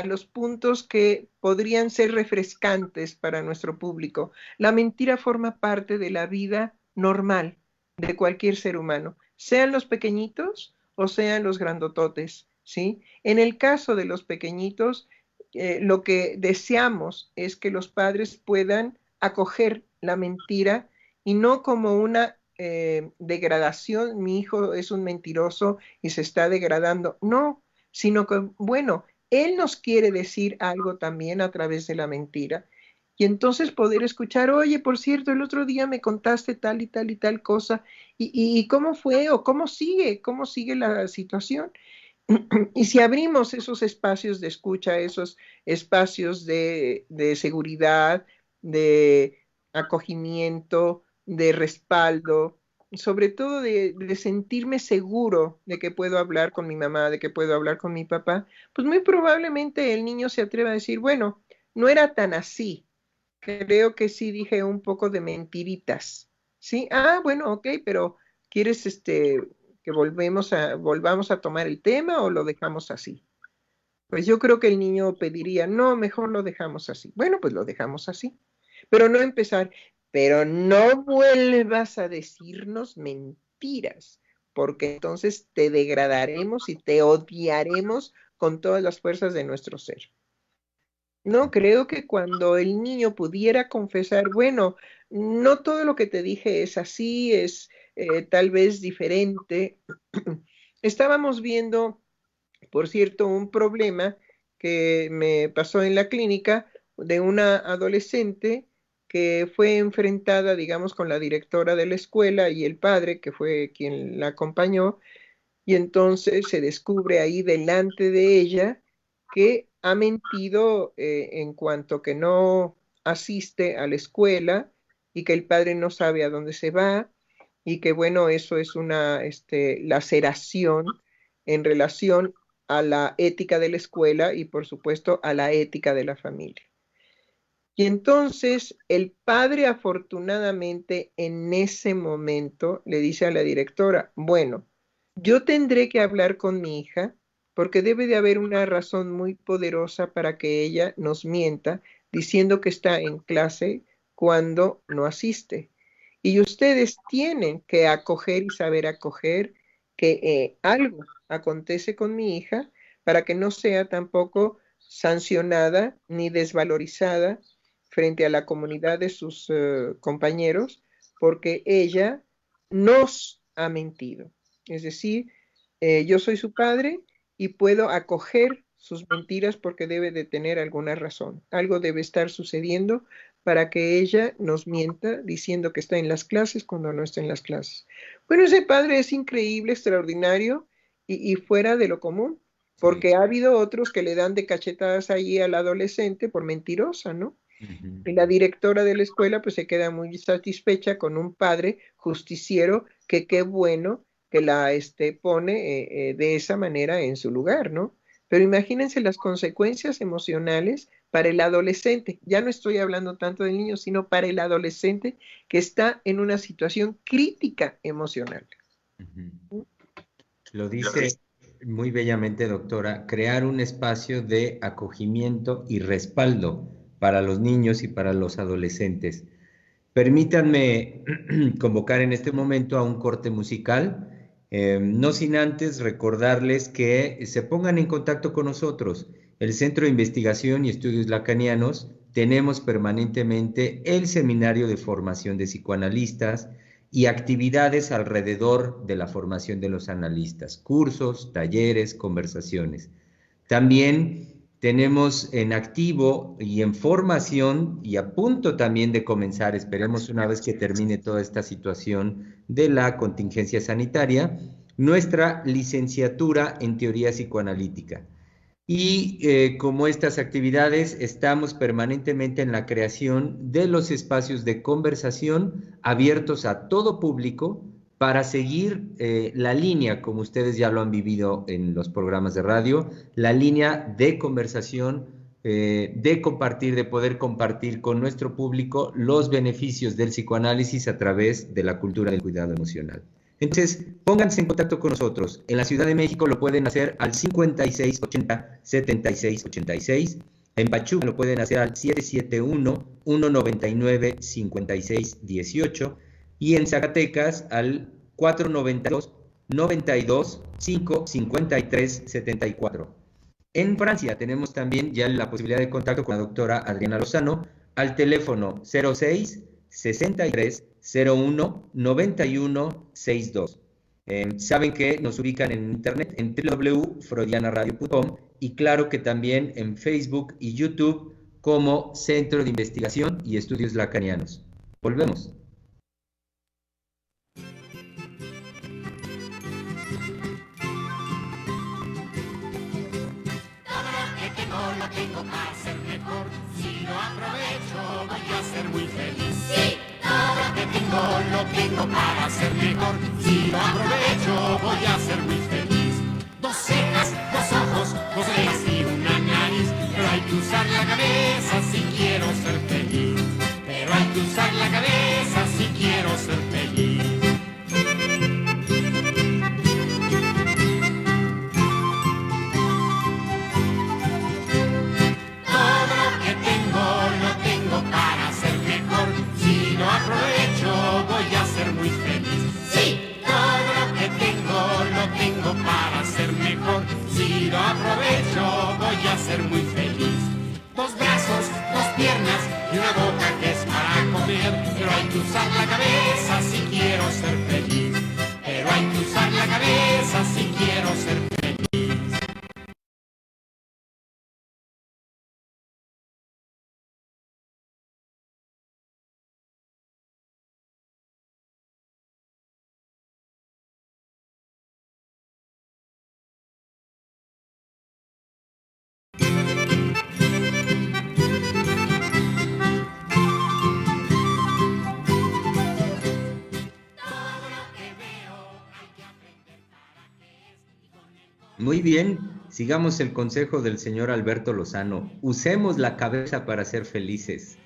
los puntos que podrían ser refrescantes para nuestro público. La mentira forma parte de la vida normal de cualquier ser humano, sean los pequeñitos o sean los grandototes, ¿sí? En el caso de los pequeñitos, lo que deseamos es que los padres puedan acoger la mentira y no como una degradación, mi hijo es un mentiroso y se está degradando. No, sino que, bueno, él nos quiere decir algo también a través de la mentira. Y entonces poder escuchar, oye, por cierto, el otro día me contaste tal y tal y tal cosa, y cómo fue o cómo sigue la situación. Y si abrimos esos espacios de escucha, esos espacios de seguridad, de acogimiento, de respaldo, sobre todo de sentirme seguro de que puedo hablar con mi mamá, de que puedo hablar con mi papá, pues muy probablemente el niño se atreva a decir, bueno, no era tan así. Creo que sí dije un poco de mentiritas. Sí, bueno, ok, pero ¿quieres que volvamos a tomar el tema o lo dejamos así? Pues yo creo que el niño pediría, no, mejor lo dejamos así. Bueno, pues lo dejamos así. Pero no empezar, pero no vuelvas a decirnos mentiras, porque entonces te degradaremos y te odiaremos con todas las fuerzas de nuestro ser. No, creo que cuando el niño pudiera confesar, bueno, no todo lo que te dije es así, es tal vez diferente. Estábamos viendo, por cierto, un problema que me pasó en la clínica de una adolescente que fue enfrentada, digamos, con la directora de la escuela y el padre, que fue quien la acompañó, y entonces se descubre ahí delante de ella que ha mentido en cuanto que no asiste a la escuela y que el padre no sabe a dónde se va y que bueno, eso es una laceración en relación a la ética de la escuela y por supuesto a la ética de la familia. Y entonces el padre afortunadamente en ese momento le dice a la directora, bueno, yo tendré que hablar con mi hija porque debe de haber una razón muy poderosa para que ella nos mienta diciendo que está en clase cuando no asiste. Y ustedes tienen que acoger y saber acoger que algo acontece con mi hija para que no sea tampoco sancionada ni desvalorizada frente a la comunidad de sus compañeros porque ella nos ha mentido. Es decir, yo soy su padre y puedo acoger sus mentiras porque debe de tener alguna razón. Algo debe estar sucediendo para que ella nos mienta diciendo que está en las clases cuando no está en las clases. Bueno, ese padre es increíble, extraordinario y fuera de lo común, porque ha habido otros que le dan de cachetadas allí al adolescente por mentirosa, ¿no? Y la directora de la escuela pues se queda muy satisfecha con un padre justiciero que qué bueno que la pone de esa manera en su lugar, ¿no? Pero imagínense las consecuencias emocionales para el adolescente. Ya no estoy hablando tanto del niño, sino para el adolescente que está en una situación crítica emocional. Lo dice muy bellamente, doctora, crear un espacio de acogimiento y respaldo para los niños y para los adolescentes. Permítanme convocar en este momento a un corte musical, no sin antes recordarles que se pongan en contacto con nosotros. El Centro de Investigación y Estudios Lacanianos tenemos permanentemente el seminario de formación de psicoanalistas y actividades alrededor de la formación de los analistas, cursos, talleres, conversaciones. También tenemos en activo y en formación y a punto también de comenzar, esperemos una vez que termine toda esta situación de la contingencia sanitaria, nuestra licenciatura en teoría psicoanalítica. Y como estas actividades, estamos permanentemente en la creación de los espacios de conversación abiertos a todo público para seguir la línea, como ustedes ya lo han vivido en los programas de radio, la línea de conversación, de compartir, de poder compartir con nuestro público los beneficios del psicoanálisis a través de la cultura del cuidado emocional. Entonces, pónganse en contacto con nosotros. En la Ciudad de México lo pueden hacer al 5680-7686. En Pachuca lo pueden hacer al 771-199-5618. Y en Zacatecas al 492-92-553-74. En Francia tenemos también ya la posibilidad de contacto con la doctora Adriana Lozano al teléfono 06 63 01 91 62. Saben que nos ubican en internet en www.freudianaradio.com y claro que también en Facebook y YouTube como Centro de Investigación y Estudios Lacanianos. Volvemos. Lo tengo para ser mejor, si lo aprovecho voy a ser muy feliz. Sí, todo lo que lo tengo para ser mejor, si lo aprovecho voy a ser muy feliz. 2 cejas, 2 ojos, 2 orejas y una nariz, pero hay que usar la cabeza si quiero ser feliz. Pero hay que usar la cabeza si quiero ser feliz. Aprovecho, voy a ser muy feliz. Sí, todo lo que lo tengo para ser mejor. Si lo aprovecho, voy a ser muy feliz. 2 brazos, 2 piernas y una boca que es para comer. Pero hay que usar la cabeza si quiero ser feliz. Pero hay que usar la cabeza si quiero ser feliz. Muy bien, sigamos el consejo del señor Alberto Lozano. Usemos la cabeza para ser felices.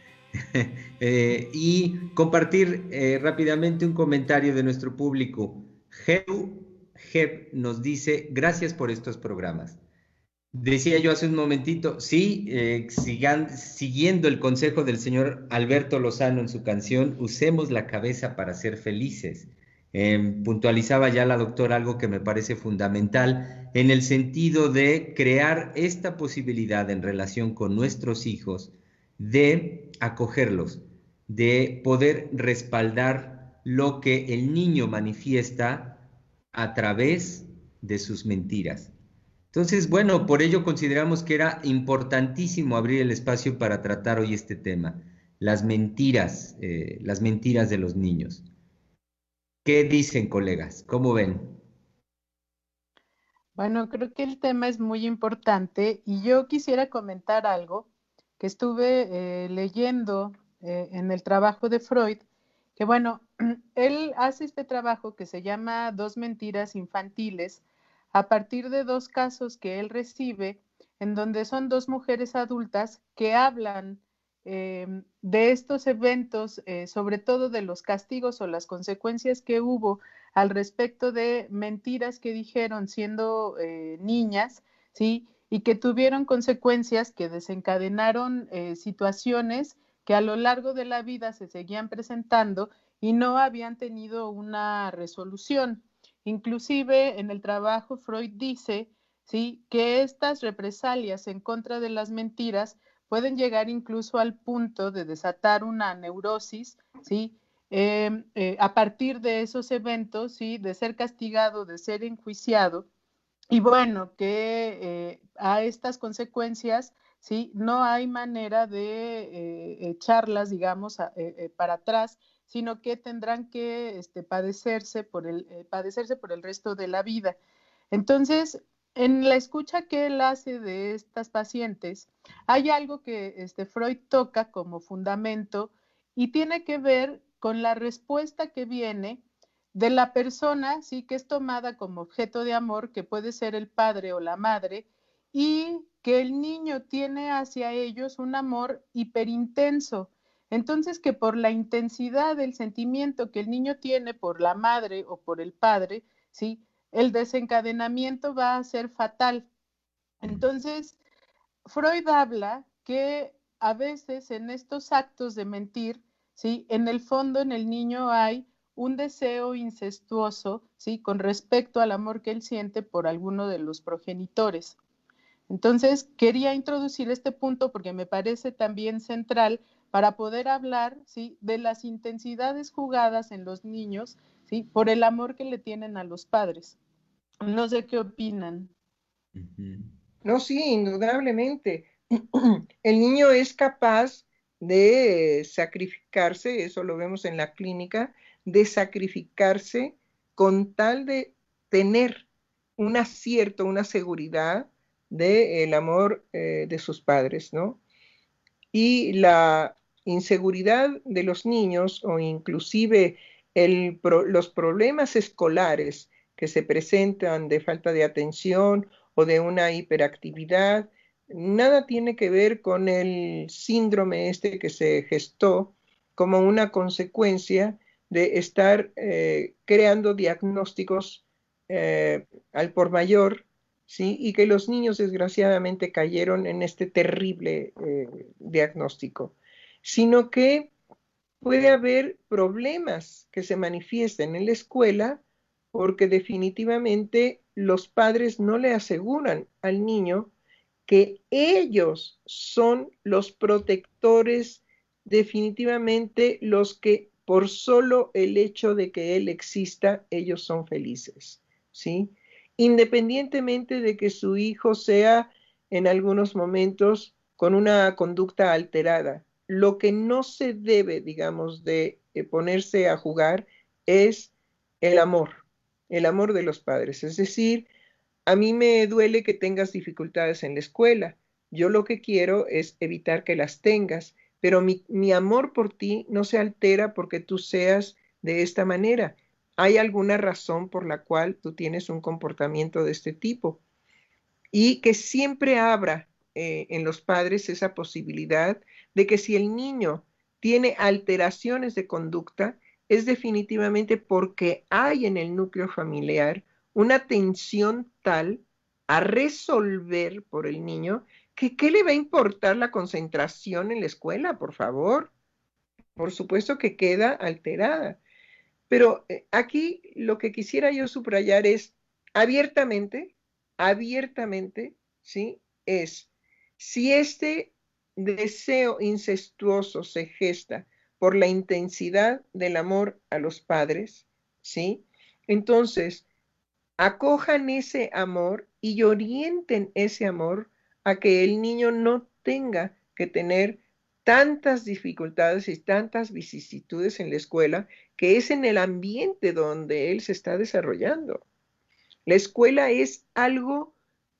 Y compartir rápidamente un comentario de nuestro público. Geb nos dice, gracias por estos programas. Decía yo hace un momentito, sí, siguiendo el consejo del señor Alberto Lozano en su canción, usemos la cabeza para ser felices. Puntualizaba ya la doctora algo que me parece fundamental en el sentido de crear esta posibilidad en relación con nuestros hijos de acogerlos, de poder respaldar lo que el niño manifiesta a través de sus mentiras. Entonces, bueno, por ello consideramos que era importantísimo abrir el espacio para tratar hoy este tema, las mentiras de los niños. ¿Qué dicen, colegas? ¿Cómo ven? Bueno, creo que el tema es muy importante y yo quisiera comentar algo que estuve leyendo en el trabajo de Freud, que bueno, él hace este trabajo que se llama 2 mentiras infantiles a partir de 2 casos que él recibe, en donde son 2 mujeres adultas que hablan de estos eventos, sobre todo de los castigos o las consecuencias que hubo al respecto de mentiras que dijeron siendo niñas, ¿sí? Y que tuvieron consecuencias que desencadenaron situaciones que a lo largo de la vida se seguían presentando y no habían tenido una resolución. Inclusive en el trabajo Freud dice, ¿sí?, que estas represalias en contra de las mentiras pueden llegar incluso al punto de desatar una neurosis, ¿sí?, a partir de esos eventos, ¿sí?, de ser castigado, de ser enjuiciado, y bueno, que a estas consecuencias, ¿sí?, no hay manera de echarlas, digamos, para atrás, sino que tendrán que padecerse por el resto de la vida. Entonces, en la escucha que él hace de estas pacientes, hay algo que Freud toca como fundamento y tiene que ver con la respuesta que viene de la persona, ¿sí? Que es tomada como objeto de amor, que puede ser el padre o la madre, y que el niño tiene hacia ellos un amor hiperintenso. Entonces, que por la intensidad del sentimiento que el niño tiene por la madre o por el padre, ¿sí? El desencadenamiento va a ser fatal. Entonces, Freud habla que a veces en estos actos de mentir, ¿sí? En el fondo en el niño hay un deseo incestuoso, ¿sí? Con respecto al amor que él siente por alguno de los progenitores. Entonces, quería introducir este punto porque me parece también central para poder hablar, ¿sí? De las intensidades jugadas en los niños, ¿sí? Por el amor que le tienen a los padres. No sé qué opinan. No, sí, indudablemente. El niño es capaz de sacrificarse, eso lo vemos en la clínica, de sacrificarse con tal de tener un acierto, una seguridad del amor de sus padres, ¿no? Y la inseguridad de los niños o inclusive los problemas escolares que se presentan de falta de atención o de una hiperactividad, nada tiene que ver con el síndrome este que se gestó como una consecuencia de estar creando diagnósticos al por mayor, ¿sí? Y que los niños desgraciadamente cayeron en este terrible diagnóstico, sino que puede haber problemas que se manifiesten en la escuela porque definitivamente los padres no le aseguran al niño que ellos son los protectores, definitivamente los que por solo el hecho de que él exista, ellos son felices, ¿sí? Independientemente de que su hijo sea en algunos momentos con una conducta alterada. Lo que no se debe, digamos, de ponerse a jugar es el amor de los padres. Es decir, a mí me duele que tengas dificultades en la escuela. Yo lo que quiero es evitar que las tengas, pero mi amor por ti no se altera porque tú seas de esta manera. Hay alguna razón por la cual tú tienes un comportamiento de este tipo. Y que siempre abra en los padres esa posibilidad de que si el niño tiene alteraciones de conducta, es definitivamente porque hay en el núcleo familiar una tensión tal a resolver por el niño que ¿qué le va a importar la concentración en la escuela, por favor? Por supuesto que queda alterada. Pero aquí lo que quisiera yo subrayar es abiertamente, abiertamente, ¿sí? Es si este deseo incestuoso se gesta por la intensidad del amor a los padres, ¿sí? Entonces, acojan ese amor y orienten ese amor a que el niño no tenga que tener tantas dificultades y tantas vicisitudes en la escuela, que es en el ambiente donde él se está desarrollando. La escuela es algo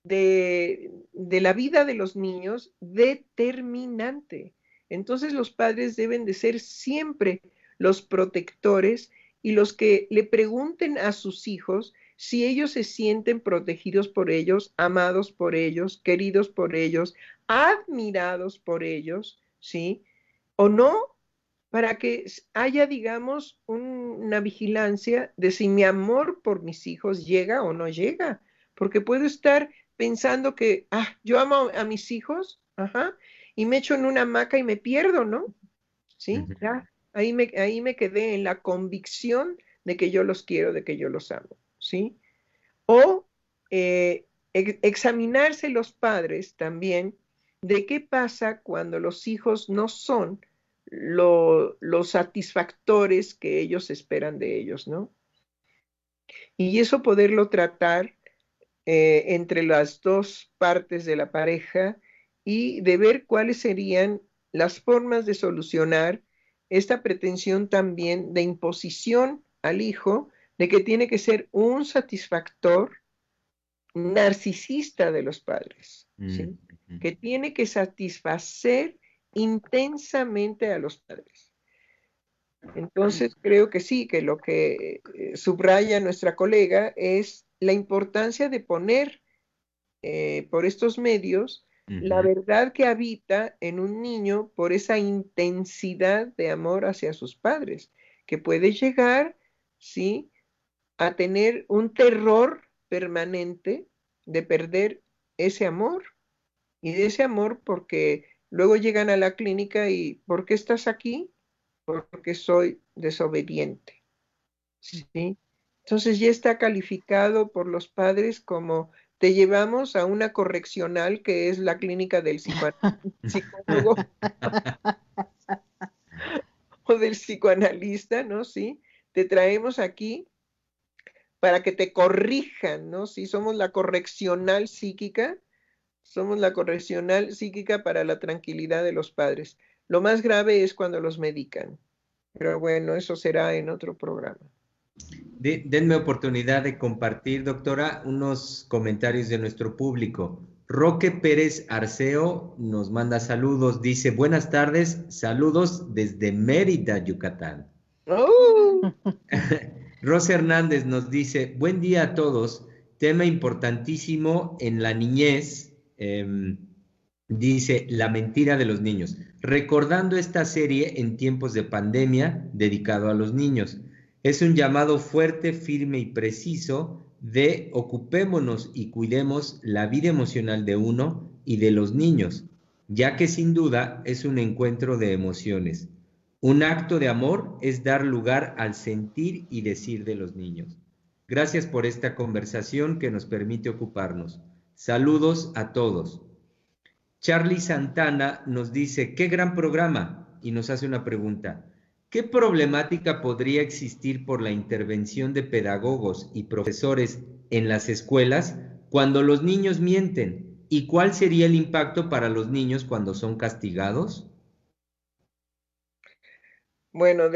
de la vida de los niños determinante. Entonces los padres deben de ser siempre los protectores y los que le pregunten a sus hijos si ellos se sienten protegidos por ellos, amados por ellos, queridos por ellos, admirados por ellos, ¿sí? O no, para que haya, digamos, una vigilancia de si mi amor por mis hijos llega o no llega, porque puedo estar pensando que, yo amo a mis hijos, ajá, y me echo en una hamaca y me pierdo, ¿no? ¿Sí? Ya, ahí me quedé en la convicción de que yo los quiero, de que yo los amo, ¿sí? O examinarse los padres también de qué pasa cuando los hijos no son los satisfactores que ellos esperan de ellos, ¿no? Y eso poderlo tratar entre las dos partes de la pareja y de ver cuáles serían las formas de solucionar esta pretensión también de imposición al hijo de que tiene que ser un satisfactor narcisista de los padres, ¿sí? Que tiene que satisfacer intensamente a los padres. Entonces, creo que sí, que lo que subraya nuestra colega es la importancia de poner por estos medios la Ujú. verdad que habita en un niño por esa intensidad de amor hacia sus padres, que puede llegar, ¿sí?, a tener un terror permanente de perder ese amor, y de ese amor porque luego llegan a la clínica y ¿por qué estás aquí? Porque soy desobediente, ¿sí? Entonces ya está calificado por los padres como te llevamos a una correccional que es la clínica del psicólogo o del psicoanalista, ¿no? Sí, te traemos aquí para que te corrijan, ¿no? Sí, somos la correccional psíquica para la tranquilidad de los padres. Lo más grave es cuando los medican, pero bueno, eso será en otro programa. Denme oportunidad de compartir, doctora, unos comentarios de nuestro público. Roque Pérez Arceo nos manda saludos, dice, buenas tardes, saludos desde Mérida, Yucatán. ¡Oh! Rosa Hernández nos dice, buen día a todos, tema importantísimo en la niñez, dice, la mentira de los niños. Recordando esta serie en tiempos de pandemia dedicado a los niños. Es un llamado fuerte, firme y preciso de ocupémonos y cuidemos la vida emocional de uno y de los niños, ya que sin duda es un encuentro de emociones. Un acto de amor es dar lugar al sentir y decir de los niños. Gracias por esta conversación que nos permite ocuparnos. Saludos a todos. Charlie Santana nos dice, qué gran programa, y nos hace una pregunta. ¿Qué problemática podría existir por la intervención de pedagogos y profesores en las escuelas cuando los niños mienten? ¿Y cuál sería el impacto para los niños cuando son castigados? Bueno,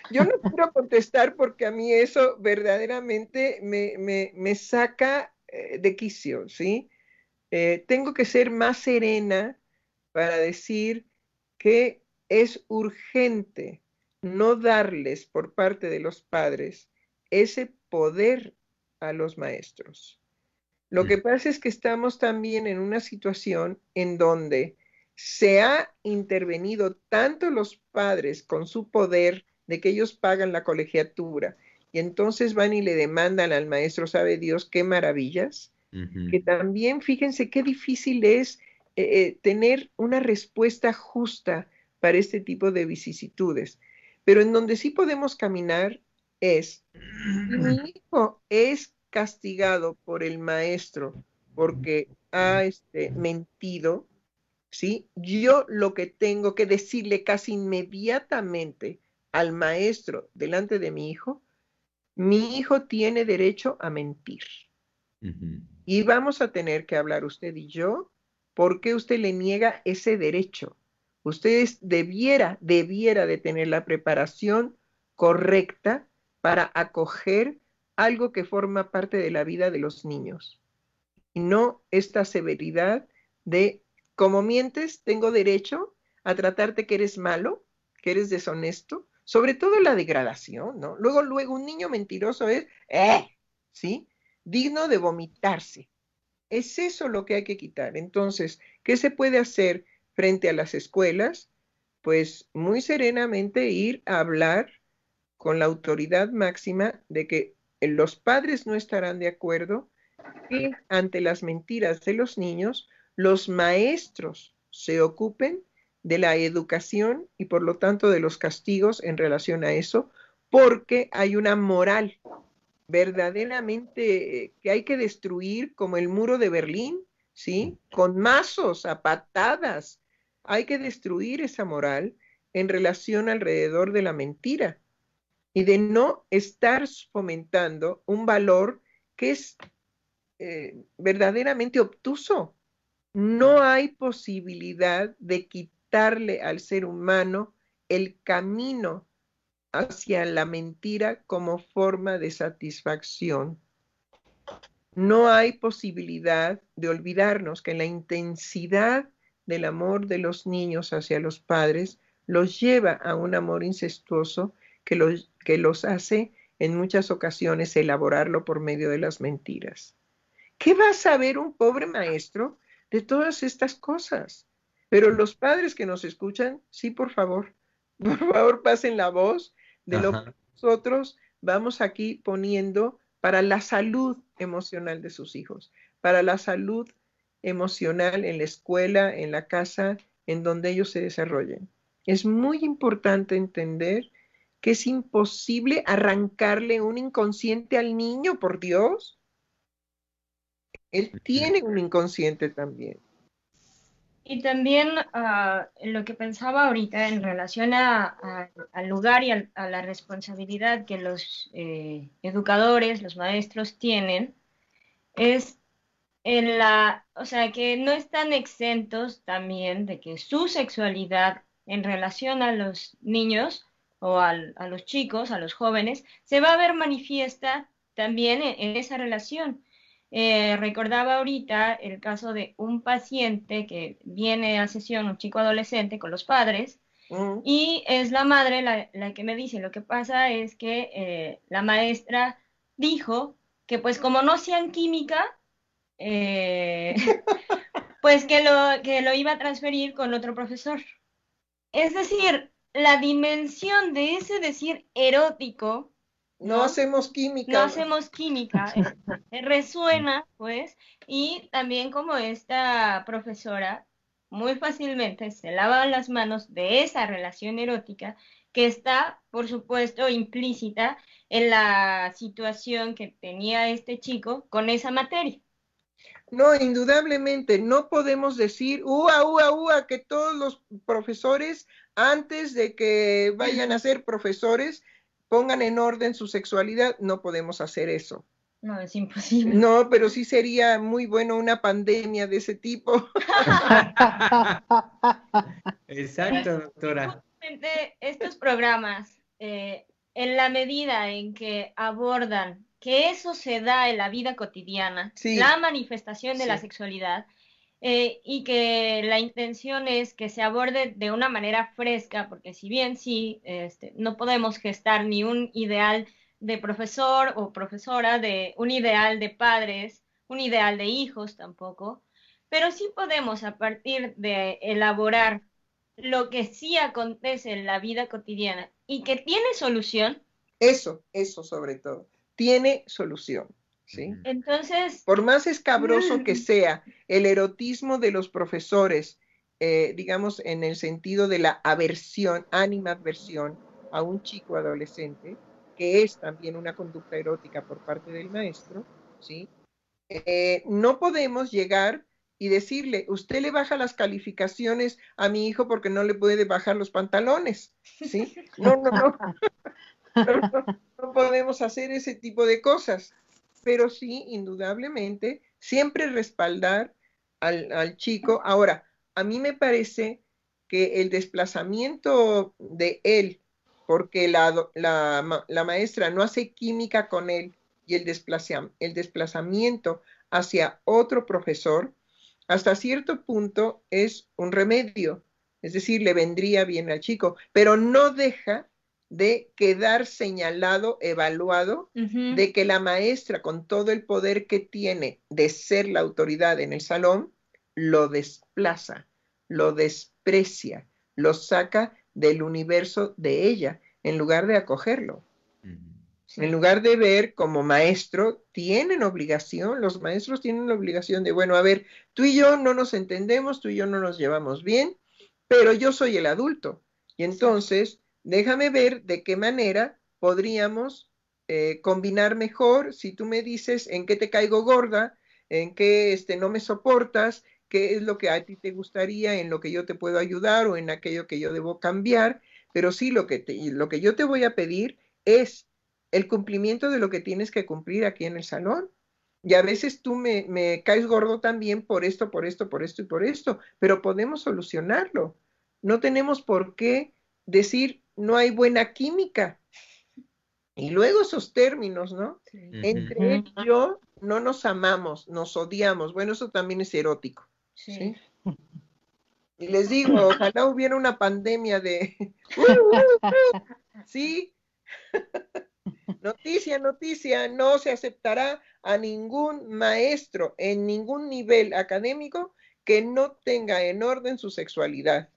yo no quiero contestar porque a mí eso verdaderamente me saca de quicio, ¿sí? Tengo que ser más serena para decir que es urgente no darles por parte de los padres ese poder a los maestros. Lo que pasa es que estamos también en una situación en donde se ha intervenido tanto los padres con su poder de que ellos pagan la colegiatura y entonces van y le demandan al maestro, sabe Dios qué maravillas, que también fíjense qué difícil es tener una respuesta justa para este tipo de vicisitudes. Pero en donde sí podemos caminar es, si mi hijo es castigado por el maestro porque ha mentido, ¿sí? Yo lo que tengo que decirle casi inmediatamente al maestro delante de mi hijo tiene derecho a mentir. Y vamos a tener que hablar usted y yo, ¿por qué usted le niega ese derecho? Usted debiera de tener la preparación correcta para acoger algo que forma parte de la vida de los niños. Y no esta severidad de, como mientes, tengo derecho a tratarte que eres malo, que eres deshonesto, sobre todo la degradación, ¿no? Luego un niño mentiroso es, ¿sí? Digno de vomitarse. Es eso lo que hay que quitar. Entonces, ¿qué se puede hacer frente a las escuelas? Pues muy serenamente ir a hablar con la autoridad máxima de que los padres no estarán de acuerdo que ante las mentiras de los niños, los maestros se ocupen de la educación y por lo tanto de los castigos en relación a eso, porque hay una moral verdaderamente que hay que destruir como el muro de Berlín, ¿sí? Con mazos, a patadas. Hay que destruir esa moral en relación alrededor de la mentira y de no estar fomentando un valor que es verdaderamente obtuso. No hay posibilidad de quitarle al ser humano el camino hacia la mentira como forma de satisfacción. No hay posibilidad de olvidarnos que la intensidad del amor de los niños hacia los padres los lleva a un amor incestuoso que los hace en muchas ocasiones elaborarlo por medio de las mentiras. ¿Qué va a saber un pobre maestro de todas estas cosas? Pero los padres que nos escuchan, sí, por favor pasen la voz de lo que nosotros vamos aquí poniendo para la salud emocional de sus hijos, para la salud emocional en la escuela, en la casa, en donde ellos se desarrollen. Es muy importante entender que es imposible arrancarle un inconsciente al niño, por Dios. Él tiene un inconsciente también. Y también lo que pensaba ahorita en relación al lugar y a la responsabilidad que los educadores, los maestros tienen, es o sea, que no están exentos también de que su sexualidad en relación a los niños o a los chicos, a los jóvenes, se va a ver manifiesta también en esa relación. Recordaba ahorita el caso de un paciente que viene a sesión, un chico adolescente con los padres, y es la madre la que me dice, lo que pasa es que la maestra dijo que pues como no sean química, pues que lo iba a transferir con otro profesor. Es decir, la dimensión de ese decir erótico, no hacemos química. No hacemos química, resuena, pues, y también como esta profesora muy fácilmente se lava las manos de esa relación erótica que está, por supuesto, implícita en la situación que tenía este chico con esa materia. No, indudablemente, no podemos decir, que todos los profesores, antes de que vayan a ser profesores, pongan en orden su sexualidad. No podemos hacer eso. No, es imposible. No, pero sí sería muy bueno una pandemia de ese tipo. Exacto, doctora. Justamente estos programas, en la medida en que abordan que eso se da en la vida cotidiana, sí, la manifestación de la sexualidad, y que la intención es que se aborde de una manera fresca, porque si bien sí, no podemos gestar ni un ideal de profesor o profesora, de un ideal de padres, un ideal de hijos tampoco, pero sí podemos a partir de elaborar lo que sí acontece en la vida cotidiana y que tiene solución. Eso sobre todo, tiene solución, ¿sí? Entonces, por más escabroso que sea el erotismo de los profesores, digamos en el sentido de la aversión, animadversión a un chico adolescente, que es también una conducta erótica por parte del maestro, ¿sí? No podemos llegar y decirle, usted le baja las calificaciones a mi hijo porque no le puede bajar los pantalones, ¿sí? No podemos hacer ese tipo de cosas, pero sí, indudablemente, siempre respaldar al chico. Ahora, a mí me parece que el desplazamiento de él, porque la maestra no hace química con él, y el desplazamiento hacia otro profesor, hasta cierto punto es un remedio, es decir, le vendría bien al chico, pero no deja de quedar señalado, evaluado, de que la maestra, con todo el poder que tiene de ser la autoridad en el salón, lo desplaza, lo desprecia, lo saca del universo de ella, en lugar de acogerlo. En lugar de ver como maestro, tienen obligación, los maestros tienen la obligación de, bueno, a ver, tú y yo no nos entendemos, tú y yo no nos llevamos bien, pero yo soy el adulto. Y entonces, déjame ver de qué manera podríamos combinar mejor. Si tú me dices en qué te caigo gorda, en qué no me soportas, qué es lo que a ti te gustaría, en lo que yo te puedo ayudar o en aquello que yo debo cambiar. Pero sí, lo que yo te voy a pedir es el cumplimiento de lo que tienes que cumplir aquí en el salón. Y a veces tú me caes gordo también por esto y por esto, pero podemos solucionarlo. No tenemos por qué decir no hay buena química. Y luego esos términos, ¿no? Sí. Entre él y yo no nos amamos, nos odiamos. Bueno, eso también es erótico. ¿sí? Y les digo, ojalá hubiera una pandemia de... Sí, noticia, noticia, no se aceptará a ningún maestro en ningún nivel académico que no tenga en orden su sexualidad.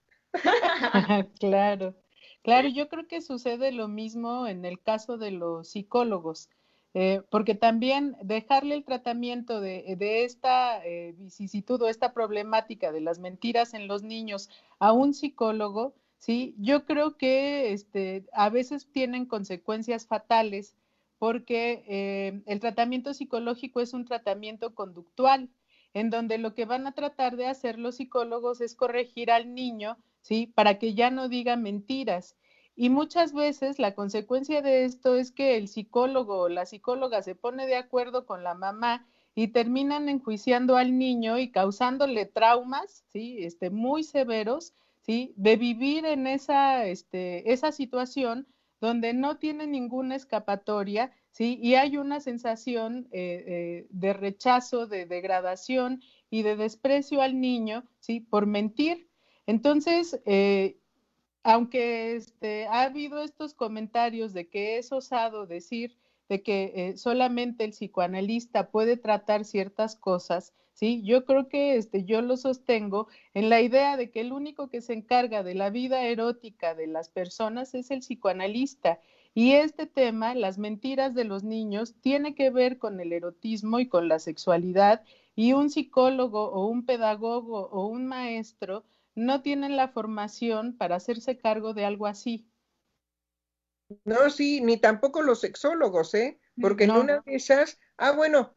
Claro, claro, yo creo que sucede lo mismo en el caso de los psicólogos, porque también dejarle el tratamiento de esta vicisitud o esta problemática de las mentiras en los niños a un psicólogo, sí, yo creo que a veces tienen consecuencias fatales porque el tratamiento psicológico es un tratamiento conductual, en donde lo que van a tratar de hacer los psicólogos es corregir al niño, ¿sí? Para que ya no diga mentiras. Y muchas veces la consecuencia de esto es que el psicólogo o la psicóloga se pone de acuerdo con la mamá y terminan enjuiciando al niño y causándole traumas, ¿sí? Muy severos, ¿sí? De vivir en esa situación donde no tiene ninguna escapatoria, ¿sí? Y hay una sensación de rechazo, de degradación y de desprecio al niño, ¿sí? Por mentir. Entonces, aunque ha habido estos comentarios de que es osado decir de que solamente el psicoanalista puede tratar ciertas cosas, ¿sí? Yo creo que yo lo sostengo en la idea de que el único que se encarga de la vida erótica de las personas es el psicoanalista. Y este tema, las mentiras de los niños, tiene que ver con el erotismo y con la sexualidad, y un psicólogo o un pedagogo o un maestro no tienen la formación para hacerse cargo de algo así. No, sí, ni tampoco los sexólogos, ¿eh? Porque en No, una de esas, bueno,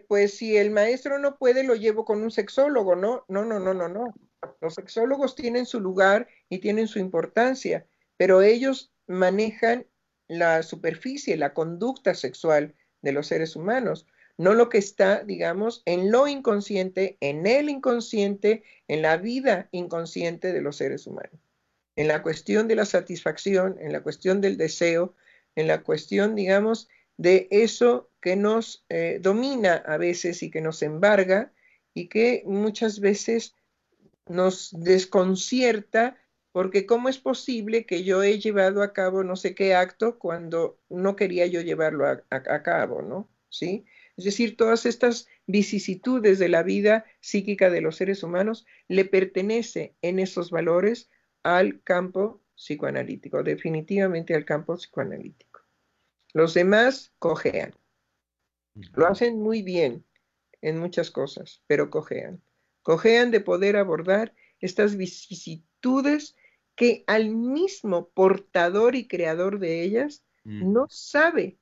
pues si el maestro no puede, lo llevo con un sexólogo, ¿no? No, no, no, no, no. Los sexólogos tienen su lugar y tienen su importancia, pero ellos manejan la superficie, la conducta sexual de los seres humanos, no lo que está, digamos, en lo inconsciente, en el inconsciente, en la vida inconsciente de los seres humanos, en la cuestión de la satisfacción, en la cuestión del deseo, en la cuestión, digamos, de eso que nos domina a veces y que nos embarga y que muchas veces nos desconcierta, porque ¿cómo es posible que yo he llevado a cabo no sé qué acto cuando no quería yo llevarlo a cabo, ¿no? ¿Sí? Es decir, todas estas vicisitudes de la vida psíquica de los seres humanos le pertenece en esos valores al campo psicoanalítico, definitivamente al campo psicoanalítico. Los demás cojean. Lo hacen muy bien en muchas cosas, pero cojean. Cojean de poder abordar estas vicisitudes que al mismo portador y creador de ellas no sabe